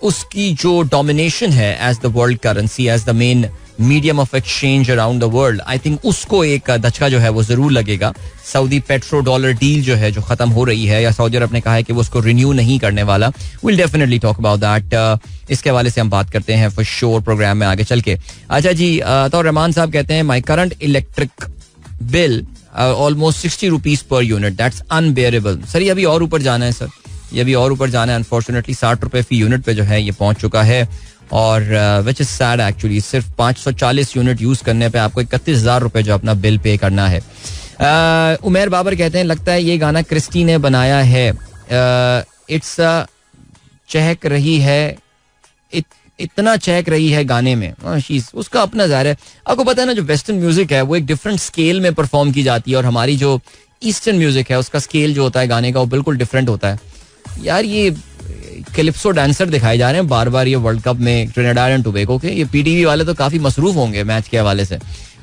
उसकी जो डोमिनेशन है as the world currency, as the main medium of exchange around the world, I think उसको एक धचका जो है वो जरूर लगेगा. सऊदी पेट्रो डॉलर डील जो है जो खत्म हो रही है, या सऊदी अरब ने कहा है कि वो उसको रिन्यू नहीं करने वाला. Will definitely talk about that. इसके हवाले से हम बात करते हैं फॉर श्योर प्रोग्राम में आगे चल के. अच्छा जी, तो रहमान साहब कहते हैं my current electric bill almost 60 rupees per unit, that's unbearable. Sir ये अभी और ऊपर जाना है सर, ये अभी और ऊपर जाना है. अनफॉर्चुनेटली 60 रुपए फी यूनिट पे जो है ये पहुंच चुका है और विच इज सैड एक्चुअली. सिर्फ 540 यूनिट यूज करने पे आपको 31,000 रुपए जो अपना बिल पे करना है. उमेर बाबर कहते हैं लगता है ये गाना क्रिस्टी ने बनाया है. इट्स चहक रही है, इतना चहक रही है गाने में. उसका अपना ज़ाहिर है. आपको पता है ना जो वेस्टर्न म्यूजिक है वो एक डिफरेंट स्केल में परफॉर्म की जाती है और हमारी जो ईस्टर्न म्यूजिक है उसका स्केल जो होता है गाने का वो बिल्कुल डिफरेंट होता है. यार ये कैलिप्सो डांसर दिखाए जा रहे हैं बार बार ये वर्ल्ड कप में ट्रिनिडाड एंड टोबैगो के. ये पीटीवी वाले तो काफी मसरूफ होंगे मैच के हवाले से.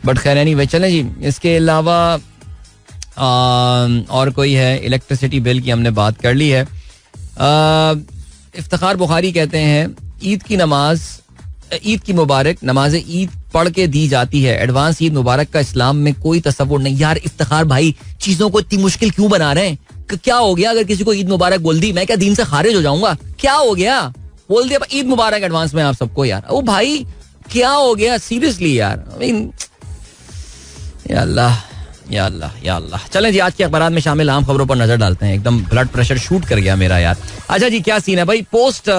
बट खैर एनीवे चलें जी. इसके अलावा और कोई है, इलेक्ट्रिसिटी बिल की हमने बात कर ली है. इफ्तिखार बुखारी कहते हैं ईद की नमाज, ईद की मुबारक नमाज ईद पढ़ के दी जाती है. एडवांस ईद मुबारक का इस्लाम में कोई तसव्वुर नहीं. यार इफ्तिखार भाई चीजों को इतनी मुश्किल क्यों बना रहे हैं? क्या हो गया अगर किसी को ईद मुबारक बोल दी, मैं क्या दीन से खारिज हो जाऊंगा? क्या हो गया? बोल दिया ईद मुबारक एडवांस में आप सबको. यार ओ भाई क्या हो गया सीरियसली यार. आई मीन या अल्लाह या अल्लाह या अल्लाह. चलें जी, आज के अखबारात में शामिल आम खबरों पर नजर डालते हैं. एकदम ब्लड प्रेशर शूट कर गया मेरा यार. अच्छा जी, क्या सीन है भाई? पोस्ट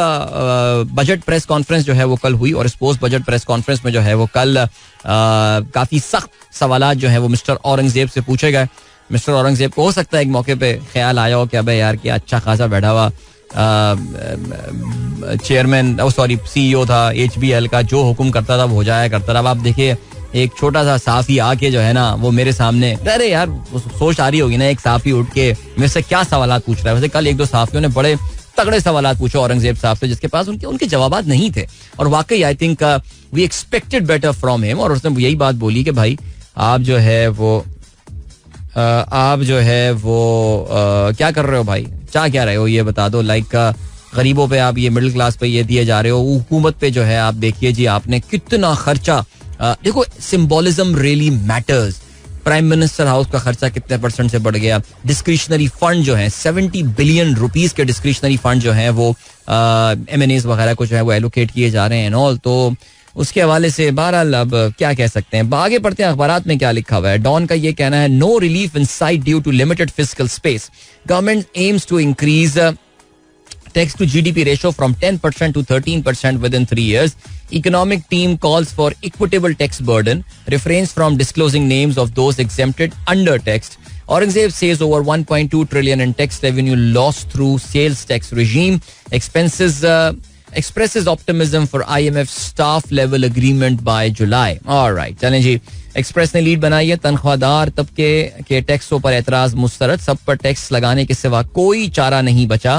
बजट प्रेस कॉन्फ्रेंस जो है वो कल हुई और इस पोस्ट बजट प्रेस कॉन्फ्रेंस में जो है वो कल काफी सख्त सवाल जो है वो मिस्टर औरंगजेब से पूछे गए. मिस्टर औरंगजेब को हो सकता है एक मौके पे ख्याल आया हो कि अबे यार क्या अच्छा खासा बैठा हुआ चेयरमैन CEO था HBL का, जो हुक्म करता था वो हो जाया करता था. अब आप देखिए एक छोटा सा साफी आके जो है ना वो मेरे सामने, अरे यार सोच आ रही होगी ना, एक साफी उठ के मेरे से क्या सवाल पूछ रहा है. वैसे कल 1-2 साफियों ने बड़े तगड़े सवाल पूछे औरंगजेब साहब से जिसके पास उनके जवाब नहीं थे और वाकई I think we expected better from him. और उसने यही बात बोली कि भाई आप जो है वो क्या कर रहे हो भाई, चाह क्या रहे हो ये बता दो. लाइक गरीबों पे आप ये मिडिल क्लास पे ये दिए जा रहे हो, हुकूमत पे जो है आप देखिए जी आपने कितना खर्चा. देखो symbolism really matters. Prime minister house का खर्चा कितने % से बढ़ गया. डिस्क्रिशनरी फंड जो है 70 बिलियन रुपीस के डिस्क्रिशनरी फंड जो है वो M&As वगैरह को जो है वो एलोकेट किए जा रहे हैं ऑल. तो उसके हवाले से बहरहाल अब क्या कह सकते हैं. आगे पढ़ते हैं अखबारात में क्या लिखा हुआ है. डॉन का ये कहना है no relief in sight due to limited fiscal space. Government aims to increase tax to GDP ratio from 10% to 13% within 3 years. Economic team calls for equitable tax burden, refrains from disclosing names of those exempted under tax. Aurangzeb says over 1.2 trillion in tax revenue lost through sales tax regime. Expresses optimism for IMF staff level agreement by July. All right, चलें जी. Express ने lead बनाई है, तनख्वाहदार तबके के टैक्सों पर एतराज मुस्तरद, सब पर टैक्स लगाने के सिवा कोई चारा नहीं बचा.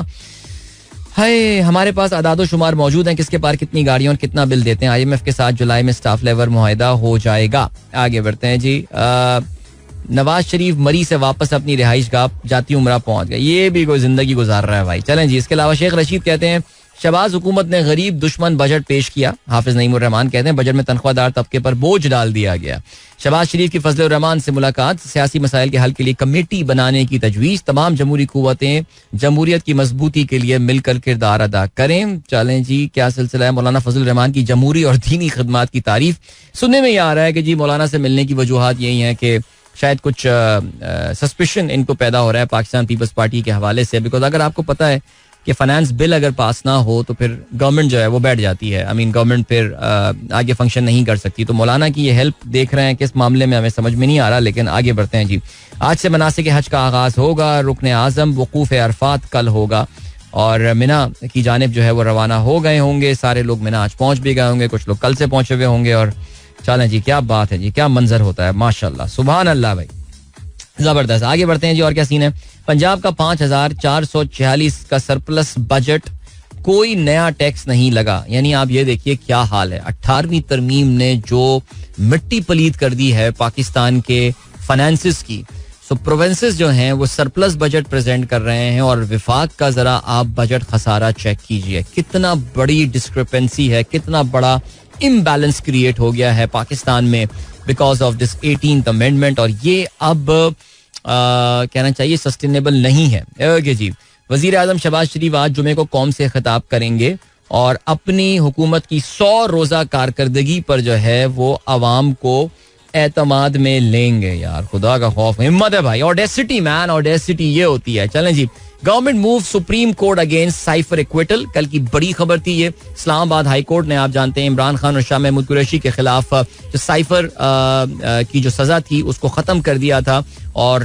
हाय, हमारे पास आदादो शुमार मौजूद हैं किसके पार कितनी गाड़ियां और कितना बिल देते हैं. IMF के साथ जुलाई में स्टाफ लेवल मुआहिदा हो जाएगा. आगे बढ़ते हैं जी. नवाज शरीफ मरी से वापस अपनी रिहाइश गाह जाती उम्रा पहुंच गए. ये भी कोई जिंदगी गुजार रहा है भाई. चलें जी. इसके अलावा शेख रशीद कहते हैं शहबाज हुकूमत ने गरीब दुश्मन बजट पेश किया. हाफिज नईमुर रहमान कहते हैं बजट में तनख्वाहदार तबके पर बोझ डाल दिया गया. शहबाज शरीफ की फजल रहमान से मुलाकात, सियासी मसाइल के हल के लिए कमेटी बनाने की तजवीज़. तमाम जमहूरी कुव्वतें जमहूरियत की मजबूती के लिए मिलकर किरदार अदा करें. चलें जी, क्या सिलसिला है. मौलाना फजल रहमान की जमहूरी और दीनी खिदमात की तारीफ. सुनने में ये आ रहा है कि जी मौलाना से मिलने की वजूहात यही हैं कि शायद कुछ सस्पिशन इनको पैदा हो रहा है पाकिस्तान पीपल्स पार्टी के हवाले से. बिकॉज अगर आपको पता है कि फाइनेंस बिल अगर पास ना हो तो फिर गवर्नमेंट जो है वो बैठ जाती है. गवर्नमेंट फिर आगे फंक्शन नहीं कर सकती. तो मौलाना की ये हेल्प देख रहे हैं किस मामले में, हमें समझ में नहीं आ रहा. लेकिन आगे बढ़ते हैं जी. आज से मनासिक हज का आगाज होगा. रुकने आजम वकूफ अरफात कल होगा और मिना की जानिब जो है वो रवाना हो गए होंगे. सारे लोग मिना आज पहुंच भी गए होंगे, कुछ लोग कल से पहुंचे हुए होंगे. और चलें जी, क्या बात है जी, क्या मंजर होता है. माशाल्लाह, सुभान अल्लाह भाई, जबरदस्त. आगे बढ़ते हैं जी. और क्या सीन है. पंजाब का 5446 का सरप्लस बजट, कोई नया टैक्स नहीं लगा. यानी आप ये देखिए क्या हाल है. 18वीं तरमीम ने जो मिट्टी पलीद कर दी है पाकिस्तान के फाइनेंसिस की. सो प्रोविंसेस जो हैं वो सरप्लस बजट प्रेजेंट कर रहे हैं और विफाक का जरा आप बजट खसारा चेक कीजिए. कितना बड़ी डिस्क्रिपेंसी है, कितना बड़ा इम्बैलेंस क्रिएट हो गया है पाकिस्तान में because of this 18th amendment. और ये अब कहना चाहिए सस्टेनेबल नहीं है. ओके जी. वजीर आजम शहबाज शरीफ आज जुमे को कौम से खिताब करेंगे और अपनी हुकूमत की 100 रोजा कारकर्दगी पर जो है वो अवाम को एतमाद में लेंगे. यार खुदा का खौफ, हिम्मत है भाई. ऑडेसिटी मैन, ऑडेसिटी ये होती है. चलें जी. Government move Supreme Court against cipher acquittal. कल की बड़ी खबर थी ये. इस्लामाबाद हाई कोर्ट ने, आप जानते हैं, इमरान खान और शाह महमूद कुरैशी के खिलाफ जो साइफर की जो सजा थी उसको खत्म कर दिया था. और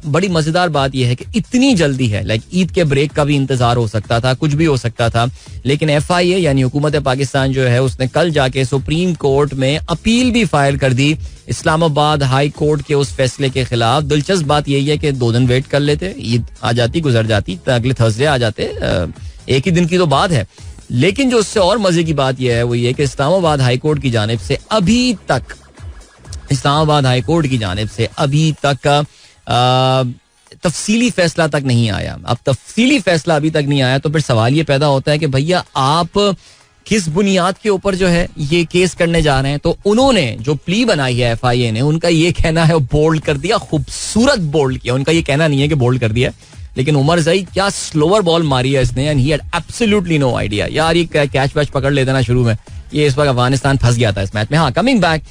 बड़ी मजेदार बात यह है कि इतनी जल्दी है, लाइक ईद के ब्रेक का भी इंतजार हो सकता था, कुछ भी हो सकता था. लेकिन FIA यानी हुकूमत पाकिस्तान जो है उसने कल जाके सुप्रीम कोर्ट में अपील भी फाइल कर दी इस्लामाबाद हाई कोर्ट के उस फैसले के खिलाफ. दिलचस्प बात यही है कि 2 दिन वेट कर लेते, ईद आ जाती, गुजर जाती, अगले थर्सडे आ जाते. एक ही दिन की तो बात है. लेकिन जो उससे और मजे की बात यह है वो ये कि इस्लामाबाद हाई कोर्ट की जानिब से अभी तक तफसीली फैसला तक नहीं आया. अब तफसीली फैसला अभी तक नहीं आया तो फिर सवाल ये पैदा होता है कि भैया आप किस बुनियाद के ऊपर जो है ये केस करने जा रहे हैं. तो उन्होंने जो प्ली बनाई है FIA ने, उनका ये कहना है, बोल्ड कर दिया, खूबसूरत बोल्ड किया. उनका ये कहना नहीं है कि बोल्ड कर दिया, लेकिन उमर ज़ई क्या स्लोअर बॉल मारी है इसने. And he had absolutely no idea. यार ये कैच वैच पकड़ लेते ना शुरू में. ये इस वक्त अफगानिस्तान फंस गया था इस मैच में. हाँ, कमिंग बैक,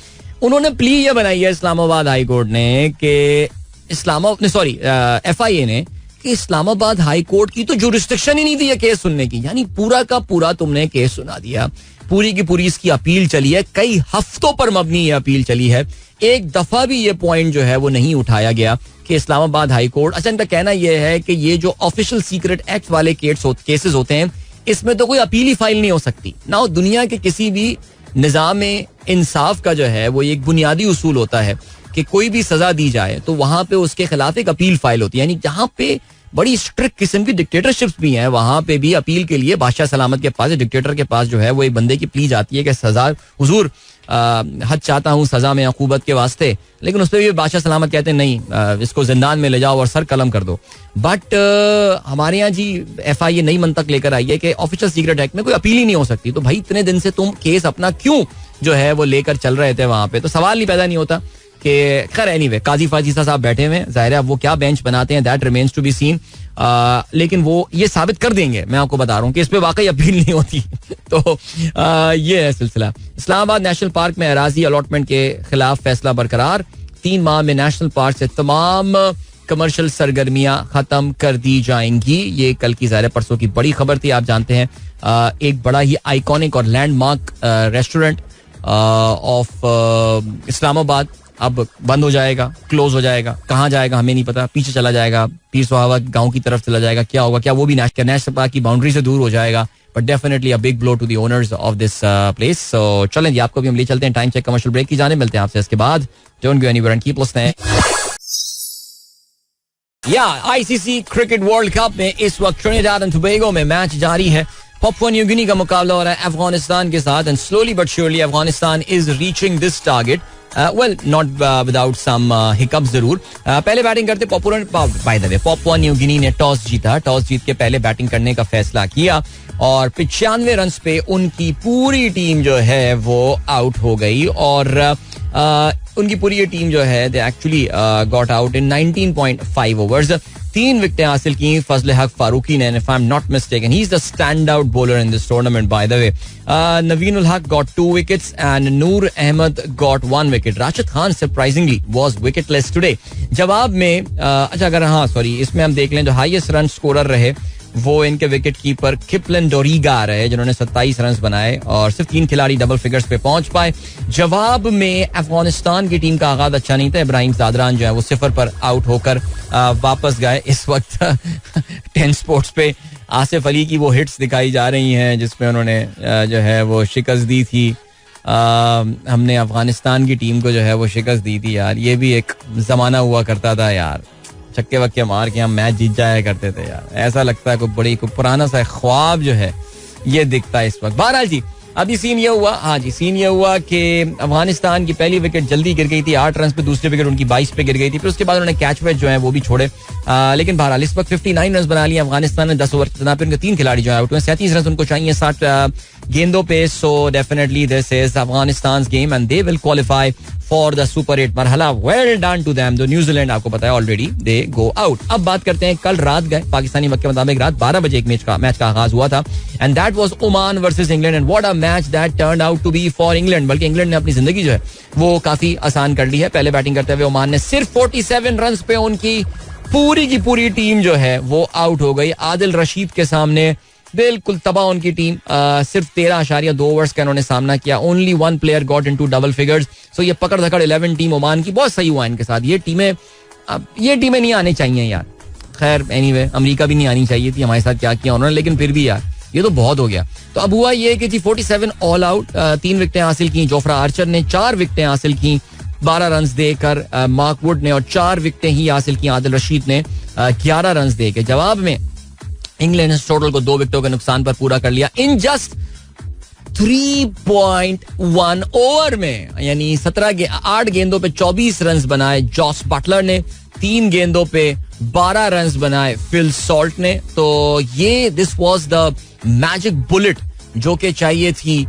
उन्होंने प्ली ये बनाई है इस्लामाबाद हाई कोर्ट ने कि FIA ने कि इस्लामाबाद हाई कोर्ट की तो जुरिस्डिक्शन ही नहीं थी ये केस सुनने की. यानी पूरा का पूरा तुमने केस सुना दिया. पूरी की पूरी इसकी अपील चली है, कई हफ्तों पर मबनी ये अपील चली है. एक दफा भी ये पॉइंट जो है वो नहीं उठाया गया कि इस्लामाबाद हाई कोर्ट. अच्छा, इनका कहना यह है कि ये जो ऑफिशियल सीक्रेट एक्ट वाले केसेस होते हैं इसमें तो कोई अपील ही फाइल नहीं हो सकती ना. दुनिया के किसी भी निज़ाम इंसाफ का जो है वो एक बुनियादी उसूल होता है कि कोई भी सजा दी जाए तो वहां पे उसके खिलाफ एक अपील फाइल होती है. यानी जहां पे बड़ी स्ट्रिक्ट किस्म की डिक्टेटरशिप्स भी हैं वहां पे भी अपील के लिए बादशाह सलामत के पास, डिक्टेटर के पास जो है वो एक बंदे की प्ली जाती है कि सजा हुजूर हद चाहता हूँ सजा में अकूबत के वास्ते. लेकिन उस पर भी बादशाह सलामत कहते हैं नहीं, इसको जिंदान में ले जाओ और सर कलम कर दो. बट हमारे यहाँ जी FIA नई मंतक लेकर आई है कि ऑफिशियल सीक्रेट एक्ट में कोई अपील ही नहीं हो सकती. तो भाई इतने दिन से तुम केस अपना क्यों जो है वो लेकर चल रहे थे वहां पे. तो सवाल नहीं पैदा नहीं होता कि खैर एनीवे काजी फाजीसा साहब बैठे हुए हैं, जाहिर है अब वो क्या बेंच बनाते हैं that remains to be seen. लेकिन वो ये साबित कर देंगे, मैं आपको बता रहा हूँ कि इस पे वाकई अपील नहीं होती. तो ये है सिलसिला. इस्लामाबाद नेशनल पार्क में अराजी अलॉटमेंट के खिलाफ फैसला बरकरार. 3 माह में नेशनल पार्क से तमाम कमर्शियल सरगर्मियां खत्म कर दी जाएंगी. ये कल की ज़ाहिर परसों की बड़ी खबर थी. आप जानते हैं एक बड़ा ही आइकॉनिक और लैंडमार्क रेस्टोरेंट ऑफ इस्लामाबाद अब बंद हो जाएगा, क्लोज हो जाएगा. कहाँ जाएगा हमें नहीं पता, पीछे चला जाएगा, पीर सुहावा गांव की तरफ चला जाएगा. क्या होगा, क्या वो भी नेशनल पार्क की बाउंड्री से दूर हो जाएगा. But definitely a big blow to the owners of this place. So चलें जी, आपको भी हम ले चलते हैं टाइम चेक कमर्शियल ब्रेक की जाने. मिलते हैं आपसे इसके बाद. Don't go anywhere and keep listening. ICC cricket world cup में इस वक्त ट्रिनिडाड एंड टोबैगो में मैच जारी है. पापुआ न्यू गिनी का मुकाबला हो रहा है अफगानिस्तान के साथ. And slowly but surely Afghanistan is reaching this target. Well not without some hiccups जरूर. पहले बैटिंग करते पापुआ न्यू गिनी ने टॉस जीता. टॉस जीत के पहले बैटिंग करने का फैसला किया और 95 रन पे उनकी पूरी टीम जो है वो आउट हो गई. और उनकी पूरी ये टीम जो है they actually got out in 19.5 overs. 3 विकेटें हासिल की फजल हक फारूकी ने. If I am not mistaken he is the stand out bowler in this tournament by the way. Naveen ul Haq got 2 wickets and Noor Ahmad got 1 wicket. Rashid Khan surprisingly was wicketless today. जवाब में अच्छा अगर इसमें हम देख लें जो हाईएस्ट रन स्कोरर रहे वो इनके विकेट कीपर किपलन डोरीगा रहे जिन्होंने 27 रन बनाए और सिर्फ 3 खिलाड़ी डबल फिगर्स पे पहुंच पाए. जवाब में अफगानिस्तान की टीम का आगाज अच्छा नहीं था. इब्राहिम जादरान जो है वो 0 पर आउट होकर वापस गए. इस वक्त 10 स्पोर्ट्स पे आसिफ अली की वो हिट्स दिखाई जा रही हैं जिसमें उन्होंने जो है वो शिकस्त दी थी. हमने अफगानिस्तान की टीम को जो है वो शिकस्त दी थी यार. ये भी एक जमाना हुआ करता था यार, छक्के वक्के मार के हम मैच जीत जाया करते थे यार. ऐसा लगता है कोई पुराना सा ख्वाब जो है ये दिखता है इस वक्त. बहरहाल जी अभी सीन ये हुआ कि अफगानिस्तान की पहली विकेट जल्दी गिर गई थी 8 रन पे. दूसरी विकेट उनकी 22 पे गिर गई थी. फिर उसके बाद उन्होंने कैच वेच जो है वो भी छोड़े. लेकिन बहरहाल इस वक्त 59 रन बना लिए अफगानिस्तान ने 10 ओवर पे. उनके 3 खिलाड़ी जो है आउट हुए. 37 रन उनको चाहिए 60 गेंदों पे. So definitely this is Afghanistan game and they will qualify for the super 8 मरहला. Well done to them. जो न्यूजीलैंड आपको पता है ऑलरेडी दे गो आउट. अब बात करते हैं कल रात गए पाकिस्तानी वक्त के मुताबिक रात 12 बजे एक मैच का आगाज हुआ था and that was Oman versus England. And what a match that turned out to be for England. बल्कि इंग्लैंड ने अपनी जिंदगी जो है वो काफी आसान कर ली है. पहले बैटिंग करते हुए ओमान ने सिर्फ 47 रन पे उनकी पूरी की पूरी टीम जो है वो आउट हो गई. आदिल रशीद के सामने बिल्कुल तबाह उनकी टीम. सिर्फ 13.2 ओवर्स का इन्होंने सामना किया. Only 1 player got into double figures. So ये पकड़ धकड़ 11 टीम ओमान की बहुत सही हुआ इनके साथ. ये टीमें नहीं आनी चाहिए यार. खैर एनीवे अमेरिका भी नहीं आनी चाहिए थी. हमारे साथ क्या किया उन्होंने, लेकिन फिर भी यार ये तो बहुत हो गया. तो अब हुआ ये कि 47 ऑल आउट. 3 विकेटें हासिल की जोफ्रा आर्चर ने. 4 विकेटें हासिल की 12 रन देकर मार्क वुड ने. और 4 विकेटें ही हासिल की आदिल रशीद ने 11 रन देकर. जवाब में इंग्लैंड ने टोटल को 2 विकेटों के नुकसान पर पूरा कर लिया इन जस्ट 3.1 ओवर में. यानी 8 गेंदों पे 24 रन बनाए जॉस बटलर ने. 3 गेंदों पे 12 रन बनाए फिल सॉल्ट ने. तो ये this was the magic bullet जो कि चाहिए थी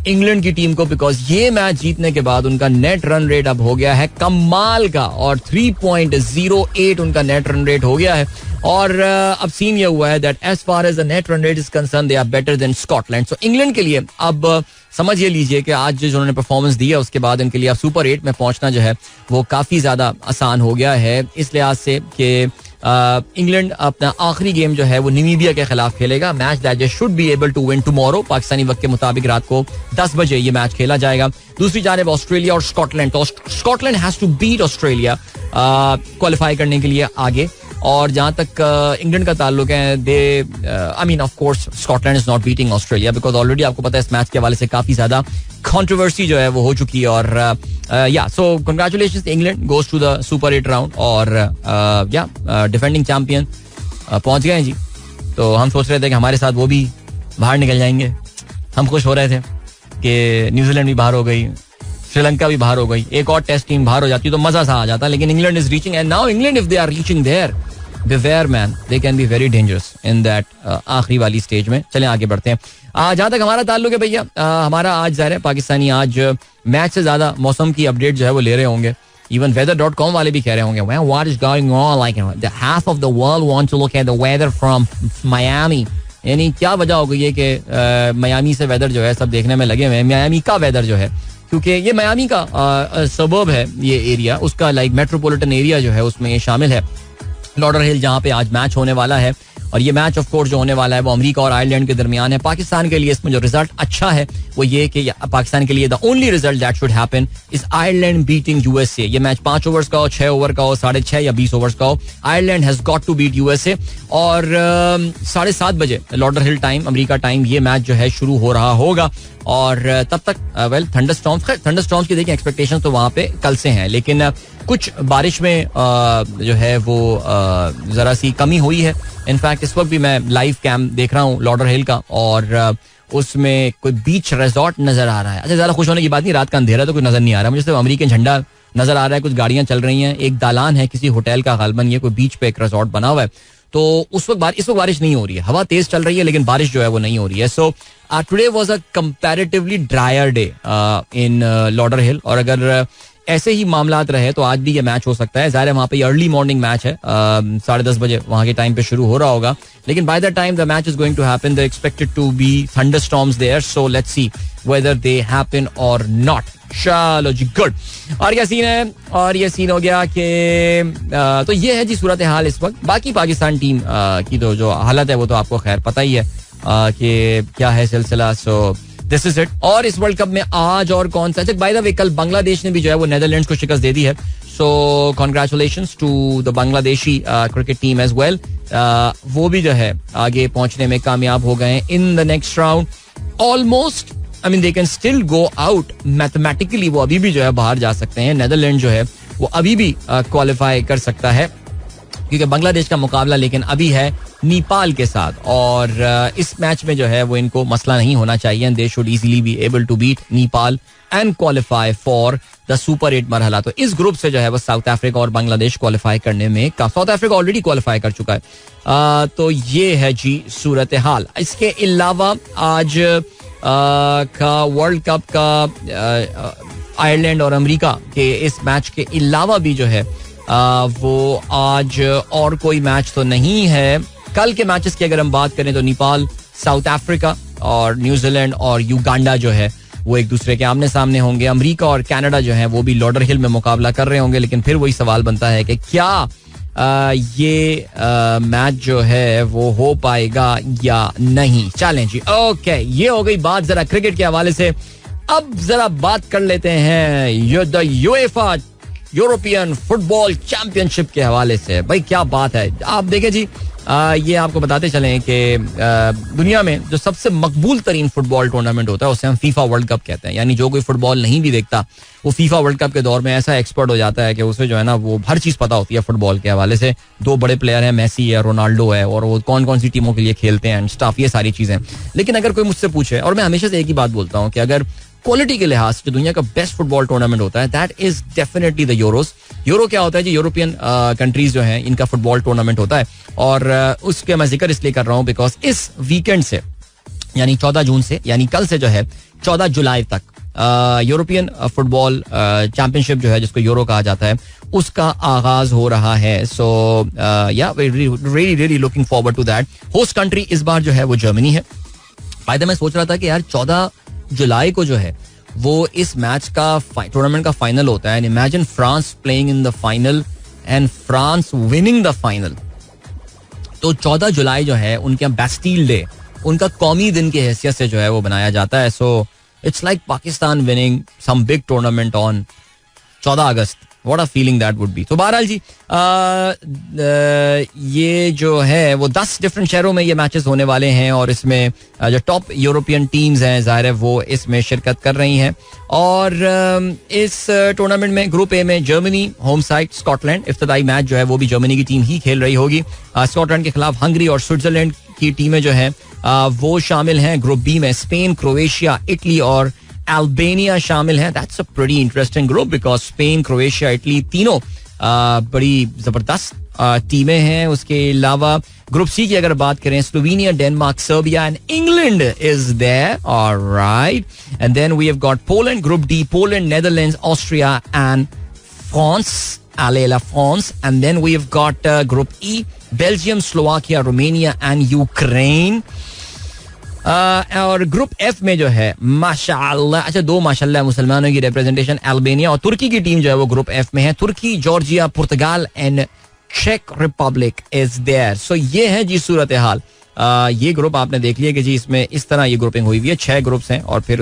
इंग्लैंड की टीम को. बिकॉज ये मैच जीतने के बाद उनका नेट रन रेट अब हो गया है कमाल का और 3.08 उनका नेट रन रेट हो गया है. और अब सीन ये हुआ है that as far as the net run rate is concern they are better than Scotland. So England के लिए अब समझ ये लीजिए कि आज जो उन्होंने परफॉर्मेंस दी है उसके बाद इनके लिए अब सुपर 8 में पहुंचना जो है वो काफी ज्यादा आसान हो गया है. इस लिहाज से कि इंग्लैंड अपना आखिरी गेम जो है वो नामीबिया के खिलाफ खेलेगा. Match that they should be able to win tomorrow. Pakistani वक्त के मुताबिक रात को 10 बजे ये मैच खेला जाएगा. दूसरी जानिब ऑस्ट्रेलिया और स्कॉटलैंड. तो Scotland has to beat Australia qualify करने के लिए आगे. और जहां तक इंग्लैंड का ताल्लुक है they I mean of course Scotland is not beating Australia because already आपको पता है इस मैच के हवाले से काफी ज्यादा कंट्रोवर्सी जो है वो हो चुकी है. और yeah so congratulations England goes to the super 8 round. और या डिफेंडिंग चैंपियन पहुंच गए हैं जी. तो हम सोच रहे थे कि हमारे साथ वो भी बाहर निकल जाएंगे. हम खुश हो रहे थे कि न्यूजीलैंड भी बाहर हो गई, श्रीलंका भी बाहर हो गई, एक और टेस्ट टीम बाहर हो जाती तो मजा सा आ जाता. लेकिन England is reaching and now England if they are reaching there beware man, they can be very dangerous in that आखिरी वाली स्टेज में. चलें आगे बढ़ते हैं. जहाँ तक हमारा ताल्लुक है भैया, हमारा आज ज़ाहिर है पाकिस्तानी आज मैच से ज़्यादा मौसम की अपडेट जो है वो ले रहे होंगे. इवन weather.com वाले भी कह रहे होंगे what is going on, like the half of the world want to look at the weather from Miami. यानी क्या वजह हो गई है कि मियामी से वेदर जो है सब देखने में लगे हुए हैं. मियामी का वेदर जो है, क्योंकि ये मियामी का सबर्ब है ये एरिया, उसका लाइक मेट्रोपॉलिटन एरिया जो है उसमें ये शामिल है. लॉर्डर हिल जहां पे आज मैच होने वाला है. और ये मैच ऑफ कोर्स जो होने वाला है वो अमेरिका और आयरलैंड के दरमियान है. पाकिस्तान के लिए इसमें जो रिजल्ट अच्छा है वो ये कि पाकिस्तान के लिए the only result that should happen is Ireland beating USA. ये मैच 5 ओवर्स का हो, 6 ओवर का हो, 6.5 या 20 ओवर्स का हो. Ireland has got to beat USA. और 7:30 बजे Lauderhill time, America time, ये मैच जो है शुरू हो रहा होगा. और तब तक वेल थंडरस्टॉर्म्स की देखिए एक्सपेक्टेशन तो वहां पे कल से हैं, लेकिन कुछ बारिश में जो है वो जरा सी कमी हुई है. इनफैक्ट इस वक्त भी मैं लाइव कैम देख रहा हूँ लॉर्डर हिल का, और उसमें कोई बीच रिजॉर्ट नजर आ रहा है. अच्छा, ज्यादा खुश होने की बात नहीं, रात का अंधेरा तो कुछ नजर नहीं आ रहा मुझे, सिर्फ अमेरिकन झंडा नजर आ रहा है. कुछ गाड़ियां चल रही हैं, एक दालान है किसी होटल का, गालबन ये कोई बीच पे एक रिजॉर्ट बना हुआ है. तो इस वक्त बारिश नहीं हो रही है, हवा तेज चल रही है लेकिन बारिश जो है वो नहीं हो रही है. So today was a comparatively drier day in Lauderhill. और अगर ऐसे ही मामलात रहे तो आज भी ये मैच हो सकता है. ज़ाहिर है वहाँ पे अर्ली मॉर्निंग मैच है, 10:30 बजे वहाँ के टाइम पे शुरू हो रहा होगा. लेकिन by the time the match is going to happen there expected to be thunderstorms there. So let's see whether they happen और नॉट. चलो जी, गुड. और क्या सीन है, और ये सीन हो गया कि तो ये है जी सूरत हाल इस वक्त. बाकी पाकिस्तान टीम की तो जो हालत है वो तो आपको खैर पता ही है कि क्या है सिलसिला. So this is it. और इस वर्ल्ड कप में आज और कौन सा, बाय द वे कल बांग्लादेश ने भी जो है वो नेदरलैंड्स को शिकस्त दे दी है. So congratulations to the Bangladeshi cricket team as well. वो भी जो है आगे पहुंचने में कामयाब हो गए in the next round almost. I mean they can still go out mathematically, वो अभी भी जो है बाहर जा सकते हैं. नेदरलैंड जो है वो अभी भी क्वालिफाई कर सकता है, क्योंकि बांग्लादेश का मुकाबला लेकिन अभी है नेपाल के साथ. और इस मैच में जो है वो इनको मसला नहीं होना चाहिए. They should easily be able to beat Nepal and qualify for the super 8 मरहला. तो इस ग्रुप से जो है वो साउथ अफ्रीका और बांग्लादेश क्वालिफाई करने में, साउथ अफ्रीका ऑलरेडी क्वालिफाई कर चुका है. तो ये है जी सूरत हाल. इसके अलावा आज का वर्ल्ड कप का आयरलैंड और अमेरिका के इस मैच के अलावा भी जो है वो आज और कोई मैच तो नहीं है. कल के मैचेस की अगर हम बात करें तो नेपाल, साउथ अफ्रीका और न्यूजीलैंड और युगांडा जो है वो एक दूसरे के आमने सामने होंगे. अमेरिका और कनाडा जो है वो भी लॉर्डर हिल में मुकाबला कर रहे होंगे. लेकिन फिर वही सवाल बनता है कि क्या ये मैच जो है वो हो पाएगा या नहीं. चलें जी, ओके, ये हो गई बात जरा क्रिकेट के हवाले से. अब जरा बात कर लेते हैं यूएफा यूरोपियन फुटबॉल चैंपियनशिप के हवाले से. भाई क्या बात है. आप देखें जी, ये आपको बताते चलें कि दुनिया में जो सबसे मकबूल तरीन फुटबॉल टूर्नामेंट होता है उसे हम फीफा वर्ल्ड कप कहते हैं. यानी जो कोई फुटबॉल नहीं भी देखता वो फीफा वर्ल्ड कप के दौर में ऐसा एक्सपर्ट हो जाता है कि उसे जो है ना वो हर चीज पता होती है फुटबॉल के हवाले से. 2 बड़े प्लेयर हैं, मेसी है, रोनाल्डो है, और वो कौन कौन सी टीमों के लिए खेलते हैं एंड स्टाफ, ये सारी चीजें. लेकिन अगर कोई मुझसे पूछे, और मैं हमेशा से एक ही बात बोलता हूँ कि अगर क्वालिटी के लिहाज से जो दुनिया का बेस्ट फुटबॉल टूर्नामेंट होता है that is definitely the Euros. Euro क्या होता है जी, यूरोपियन कंट्रीज जो हैं इनका फुटबॉल टूर्नामेंट होता है. और उसके मैं जिक्र इसलिए कर रहा हूँ बिकॉज इस वीकेंड से, यानी 14 जून से, यानी कल से जो है 14 जुलाई तक यूरोपियन फुटबॉल चैंपियनशिप जो है जिसको यूरो कहा जाता है उसका आगाज हो रहा है. So yeah really looking forward to that. Host country इस बार जो है वो जर्मनी है. फायदा मैं सोच रहा था कि यार 14 जुलाई को जो है वो इस मैच का टूर्नामेंट का फाइनल होता है. Imagine France playing in the final and France winning the final. तो 14 जुलाई जो है उनके यहाँ बैस्टील डे, उनका कौमी दिन की हैसियत से जो है वो बनाया जाता है. So it's like Pakistan winning some big tournament on 14 August. What a feeling that would be. तो बहरहाल जी ये जो है वो 10 डिफरेंट शहरों में ये मैचेस होने वाले हैं. और इसमें जो टॉप यूरोपियन टीम्स हैं ज़ाहिर है वो इसमें शिरकत कर रही हैं. और इस टूर्नामेंट में ग्रुप ए में जर्मनी होम साइड, स्कॉटलैंड. इफ्तिदाई मैच जो है वो भी जर्मनी की टीम ही खेल रही होगी. स्कॉटलैंड के खिलाफ हंगरी और स्विट्जरलैंड की टीमें जो हैं वो शामिल हैं. ग्रुप बी में स्पेन, क्रोएशिया, इटली और अल्बानिया शामिल है. That's a pretty interesting group because Spain, Croatia, Italy तीनों बड़ी जबरदस्त टीमें हैं. उसके अलावा ग्रुप सी की अगर बात करें, Slovenia, Denmark, Serbia and England is there. Alright. And then we have got Poland. Group D, Poland, Netherlands, Austria and France, अलेला France. And then we have got group E, Belgium, Slovakia, Romania and Ukraine. और group F में जो है माशाअल्लाह, अच्छा 2 माशाअल्लाह मुसलमानों की रिप्रेजेंटेशन, अल्बानिया और तुर्की की टीम जो है वो ग्रुप एफ में है. तुर्की, जॉर्जिया, पुर्तगाल एंड चेक रिपब्लिक इज देयर. सो ये है जी सूरत हाल. ये ग्रुप आपने देख लिया कि जी इसमें इस तरह ये ग्रुपिंग हुई हुई है. 6 ग्रुप्स हैं और फिर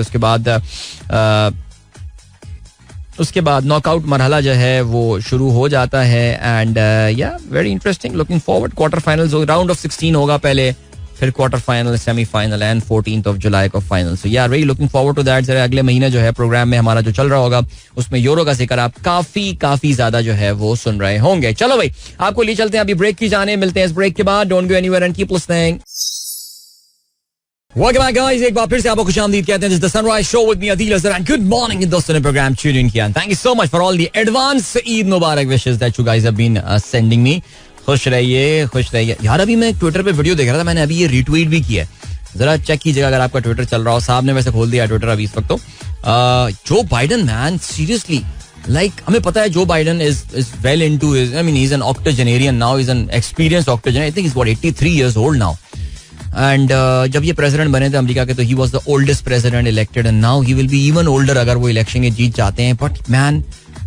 उसके बाद नॉकआउट मरहला जो है वो शुरू हो जाता है. And yeah very interesting, looking forward. Quarter finals, round of 16 होगा पहले, फिर quarter final, semifinal and 14th of July का final. So yeah very looking forward to that. जरा अगले महीने जो है प्रोग्राम में हमारा जो चल रहा होगा उसमें यूरो का जिक्र आप काफी ज्यादा जो है वो सुन रहे होंगे. चलो भाई, आपको ले चलते हैं अभी ब्रेक की जाने. मिलते हैं इस ब्रेक के बाद. Don't go anywhere and keep listening. Welcome back guys, एक बार फिर से आपको खुशामदीद कहते हैं. This is the Sunrise Show with me Adil Azhar and good morning दोस्तों ने प्रोग्राम ट्यून इन किया. Thank you so much for all the advance Eid Mubarak wishes that you guys have been sending me. खुश रहिए, खुश रहिए यार. अभी मैं ट्विटर पे वीडियो देख रहा था, मैंने अभी ये रिट्वीट भी किया है. जरा चेक कीजिएगा अगर आपका ट्विटर चल रहा हो. साहब ने वैसे खोल दिया ट्विटर अभी इस वक्त. तो जो बाइडन मैन सीरियसली, लाइक हमें पता है Joe Biden is well into his, I mean he is an octogenarian now, is an experienced octogenarian. I think is what 83 years old now. And जब ये प्रेसिडेंट बने थे अमेरिका के तो he was the oldest president elected and now he will be even older अगर वो election ये जीत जाते हैं. But man,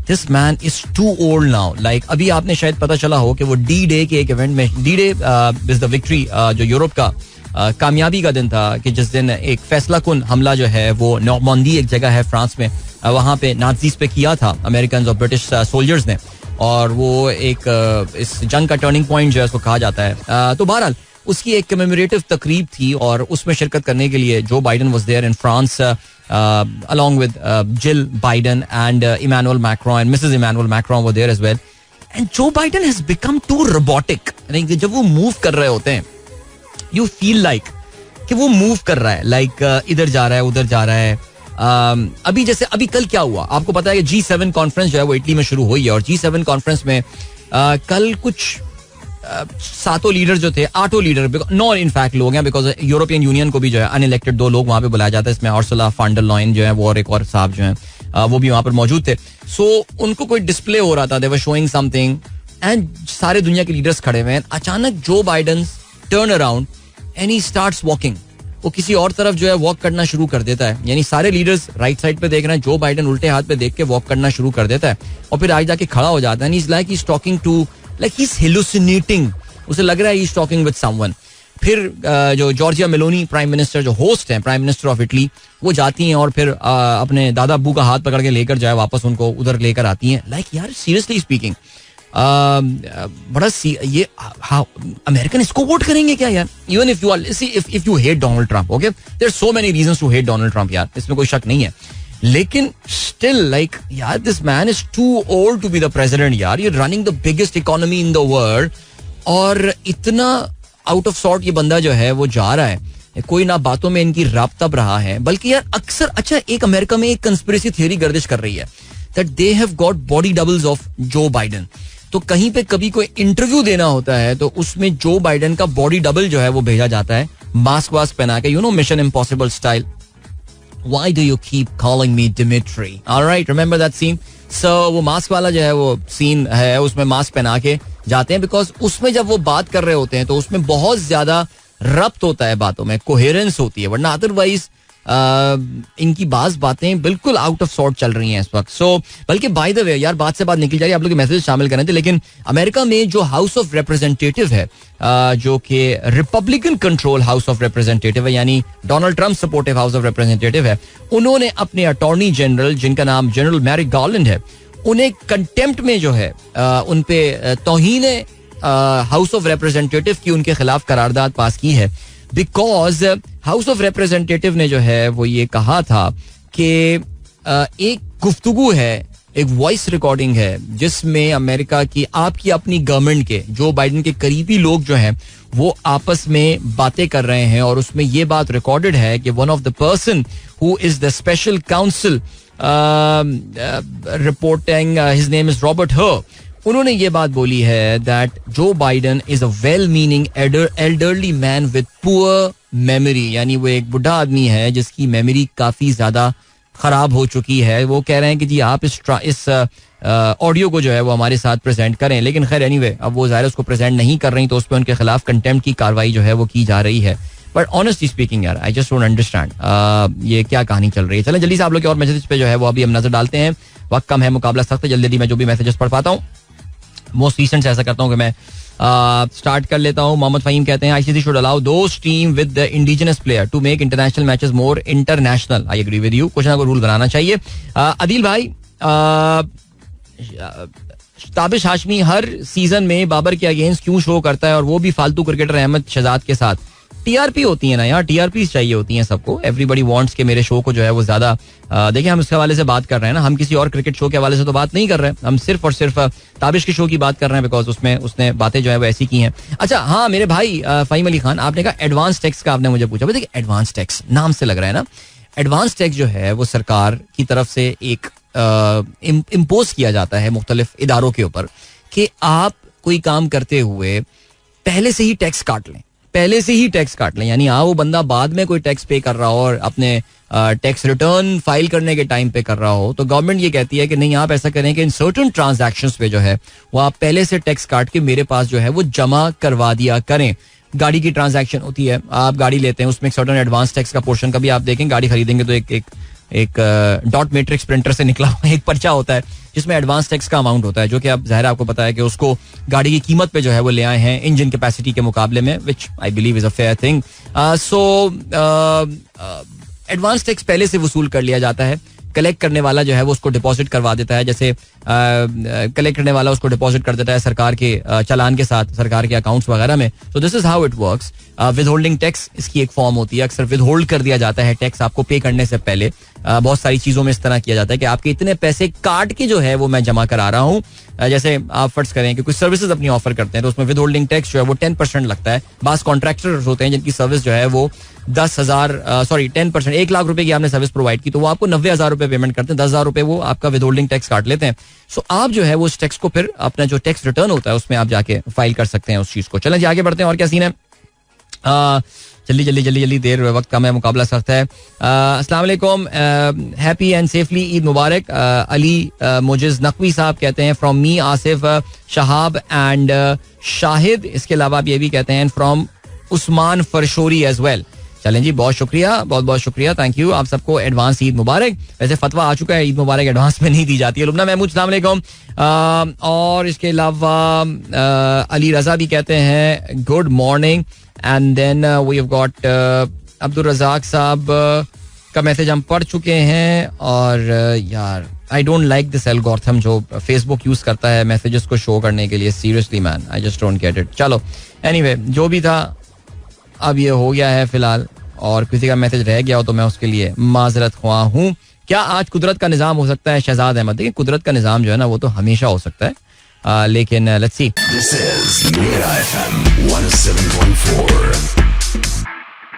this man is too old now. Like अभी आपने शायद पता चला हो कि वो डी डे के एक इवेंट में, D day is the victory, जो यूरोप का कामयाबी का दिन था, कि जिस दिन एक फैसला कुन हमला जो है वो नॉर्मंडी एक जगह है फ्रांस में, वहां पे नाजीज पे किया था अमेरिकन और ब्रिटिश सोल्जर्स ने. और वो एक इस जंग का टर्निंग पॉइंट जो है उसको कहा जाता है. तो बहरहाल उसकी एक कमेमोरेटिव तकरीब थी और उसमें शिरकत करने के लिए Joe Biden was there in France along with Jill Biden and Emmanuel Macron and Mrs. Emmanuel Macron were there as well. And Joe Biden has become too robotic. जब वो मूव कर रहे होते हैं, you feel like कि वो move कर रहा है, लाइक इधर जा रहा है उधर जा रहा है. अभी जैसे अभी कल क्या हुआ आपको पता है कि G7 कॉन्फ्रेंस जो है वो इटली में शुरू हुई है. और G7 कॉन्फ्रेंस में कल कुछ 7 लीडर जो थे, 8 लीडर, 9 इनफैक्ट लोग हैं, बिकॉज यूरोपियन यूनियन को भी जो है अनइलेक्टेड 2 लोग वहां पे बुलाया जाता है. इसमें उर्सुला फॉन डर लायन जो है वो और एक और साहब जो हैं वो भी वहां पर मौजूद थे. सो उनको कोई डिस्प्ले हो रहा था, दे वर शोइंग समथिंग एंड सारे दुनिया के लीडर्स खड़े हुए हैं. अचानक जो Biden turn around and he starts walking. वो किसी और तरफ जो है वॉक करना शुरू कर देता है. यानी सारे लीडर्स राइट साइड पे देख रहे हैं, जो बाइडन उल्टे हाथ पे देख के वॉक करना शुरू कर देता है और फिर आगे जाके खड़ा हो जाता है. He is like he is talking to, like he is hallucinating. उसे लग रहा है he is talking with someone. फिर जो जॉर्जिया मेलोनी प्राइम मिनिस्टर, जो होस्ट हैं प्राइम मिनिस्टर ऑफ इटली, वो जाती हैं और फिर अपने दादा अब्बू का हाथ पकड़ के लेकर जाए वापस उनको उधर लेकर आती हैं. लाइक यार सीरियसली स्पीकिंग, बड़ा ये अमेरिकन इसको वोट करेंगे क्या यार? Even if you are, if you hate Donald Trump, okay, there are so many reasons to hate Donald Trump यार, इसमें कोई शक नहीं है. लेकिन स्टिल लाइक यार, this man is too old to be the president यार. You are running the biggest economy in the world और इतना आउट ऑफ सॉर्ट ये बंदा जो है वो जा रहा है. कोई ना बातों में इनकी रब तब रहा है, बल्कि यार अक्सर, अच्छा एक अमेरिका में एक कंस्पिरेसी थियरी गर्दिश कर रही है that they have got body doubles of जो बाइडन. तो कहीं पे कभी कोई इंटरव्यू देना होता है तो उसमें जो बाइडन का बॉडी डबल जो है वो भेजा जाता है, मास्क वास्क पहना के, you know, mission impossible style. Why do you keep calling me Dimitri? All right, remember that scene? So वो मास्क वाला जो है वो सीन है, उसमें मास्क पहना के जाते हैं, बिकॉज उसमें जब वो बात कर रहे होते हैं तो उसमें बहुत ज्यादा रब्त होता है बातों में, कोहेरेंस होती है, वरना अदरवाइज इनकी बात बातें बिल्कुल आउट ऑफ सॉर्ट चल रही हैं इस वक्त. सो बल्कि बाय द वे यार, बात से बात निकल जा रही है, आप लोग के मैसेज शामिल कर रहे थे, लेकिन अमेरिका में जो हाउस ऑफ रिप्रेजेंटेटिव है, जो कि Republican control house of representative है, यानी Donald Trump supportive house of representative है, उन्होंने अपने अटॉर्नी जनरल, जिनका नाम जनरल मैरिक गार्लैंड है, उन्हें कंटेम्प्ट में जो है उन पे तौहीन हाउस ऑफ रिप्रेजेंटेटिव की उनके खिलाफ करारदाद पास की है. बिकॉज हाउस ऑफ रिप्रेजेंटेटिव ने जो है वो ये कहा था कि एक गुफ्तगू है, एक वॉइस रिकॉर्डिंग है, जिसमें अमेरिका की, आपकी अपनी गवर्नमेंट के, जो बाइडन के करीबी लोग जो हैं वो आपस में बातें कर रहे हैं, और उसमें ये बात रिकॉर्डेड है कि one of the person who is the special counsel reporting, his name is Robert Hur, उन्होंने ये बात बोली है that Joe Biden is a well meaning elderly man with poor memory. यानी वो एक बुढ़ा आदमी है जिसकी मेमोरी काफी ज्यादा खराब हो चुकी है. वो कह रहे हैं कि जी आप इस ऑडियो को जो है वो हमारे साथ प्रेजेंट करें, लेकिन खैर एनीवे, अब वो ज़ाहिर उसको प्रेजेंट नहीं कर रही, तो उस पर उनके खिलाफ कंटेम्प्ट की कार्रवाई जो है वो की जा रही है. बट ऑनेस्टली स्पीकिंग यार, आई जस्ट डोंट अंडरस्टैंड ये क्या कहानी चल रही है. चलें जल्दी से आप लोग के और मैसेज पे जो है वो अभी हम नजर डालते हैं. वक्त कम है, मुकाबला सख्त है, जल्दी मैं जो भी मैसेजेस पढ़ पाता हूँ मोस्ट रीसेंट से ऐसा करता हूँ कि मैं स्टार्ट कर लेता हूँ. मोहम्मद फहीम कहते हैं ICC should allow those team with the indigenous player to make international matches more international. I agree with you. कुछ ना कोई रूल बनाना चाहिए. अदील भाई, ताबिश हाशमी हर सीजन में बाबर के अगेंस्ट क्यों शो करता है और वो भी फालतू क्रिकेटर अहमद शहजाद के साथ. टीआरपी होती है ना यार, टीआरपी चाहिए होती है सबको. एवरीबडी वांट्स के मेरे शो को जो है वो ज्यादा. देखिए, हम इसके हवाले से बात कर रहे हैं ना, हम किसी और क्रिकेट शो के हवाले से तो बात नहीं कर रहे हैं. हम सिर्फ और सिर्फ ताबिश के शो की बात कर रहे हैं बिकॉज उसमें उसने बातें जो है वो ऐसी की हैं. अच्छा हाँ मेरे भाई फहीम अली खान, आपने कहा एडवांस टैक्स का, आपने मुझे पूछा. देखिए एडवांस टैक्स नाम से लग रहा है ना, एडवांस टैक्स जो है वो सरकार की तरफ से एक इम्पोज किया जाता है मुख्तलिफ इदारों के ऊपर कि आप कोई काम करते हुए पहले से ही टैक्स काट लें. यानी वो बंदा बाद में कोई टैक्स पे कर रहा हो और अपने टैक्स रिटर्न फाइल करने के टाइम पे कर रहा हो, तो गवर्नमेंट ये कहती है कि नहीं, आप ऐसा करें कि इन सर्टेन ट्रांजैक्शंस पे जो है वो आप पहले से टैक्स काट के मेरे पास जो है वो जमा करवा दिया करें. गाड़ी की ट्रांजैक्शन होती है, आप गाड़ी लेते हैं, उसमें एक सर्टेन एडवांस टैक्स का पोर्शन का भी आप देखें. गाड़ी खरीदेंगे तो एक डॉट मैट्रिक्स प्रिंटर से निकला हुआ एक पर्चा होता है जिसमें एडवांस टैक्स का अमाउंट होता है, जो कि अब जाहिर आपको पता है कि उसको गाड़ी की कीमत पे जो है वो ले आए हैं इंजन कैपेसिटी के मुकाबले में, which I believe is a fair thing. So advance tax पहले से वसूल कर लिया जाता है. कलेक्ट करने वाला जो है वो उसको डिपॉजिट करवा देता है. जैसे कलेक्ट करने वाला उसको डिपॉजिट कर देता है सरकार के चालान के साथ, सरकार के अकाउंट्स वगैरह में. तो this is how it works. With holding tax इसकी एक फॉर्म होती है. अक्सर विद होल्ड कर दिया जाता है टैक्स आपको पे करने से पहले. बहुत सारी चीजों में इस तरह किया जाता है कि आपके इतने पैसे काट के जो है वो मैं जमा करा रहा हूँ. जैसे आप फर्ज करें कि कुछ सर्विसेज अपनी ऑफर करते हैं तो उसमें विद होल्डिंग टैक्स जो है वो 10% लगता है. बास कॉन्ट्रैक्टर्स होते हैं जिनकी सर्विस जो है वो 10% 1 लाख रुपए की आपने सर्विस प्रोवाइड की तो वो आपको 90,000 रुपए पेमेंट करते हैं. 10,000 रुपए वो आपका विद होल्डिंग टैक्स काट लेते हैं. सो आप जो है वो उस टैक्स को फिर अपना जो टैक्स रिटर्न होता है उसमें आप जाके फाइल कर सकते हैं उस चीज को. चलें जी आगे बढ़ते हैं. और क्या सीन है? जल्दी देर वक्त कम है, मुकाबला सख्त है. अस्सलाम वालेकुम, हैप्पी एंड सेफली ईद मुबारक. अली मुजिज नकवी साहब कहते हैं from me, Asif Shahab and Shahid. इसके अलावा आप ये भी कहते हैं फ्रॉम उस्मान फरशोरी एज वेल. चलें जी, बहुत शुक्रिया, थैंक यू. आप सबको एडवांस ईद मुबारक. वैसे फतवा आ चुका है, ईद मुबारक एडवांस में नहीं दी जाती है. लुबना महमूद अस्सलाम वालेकुम. और इसके अलावा अली रजा भी कहते हैं good morning. And then we have got Abdul Razak साहब का मैसेज हम पढ़ चुके हैं. और यार I don't like this algorithm जो फेसबुक यूज करता है मैसेजेस को शो करने के लिए. Seriously man, I just don't get it. चलो एनीवे, जो भी था अब ये हो गया है फिलहाल. और किसी का मैसेज रह गया हो तो मैं उसके लिए माजरत ख्वाह हूँ. क्या आज कुदरत का निजाम हो सकता है? शहजाद अहमद. देखिए कुदरत का निजाम जो है ना वो तो हमेशा हो सकता है, लेकिन let's see. This is Mira FM 107.4.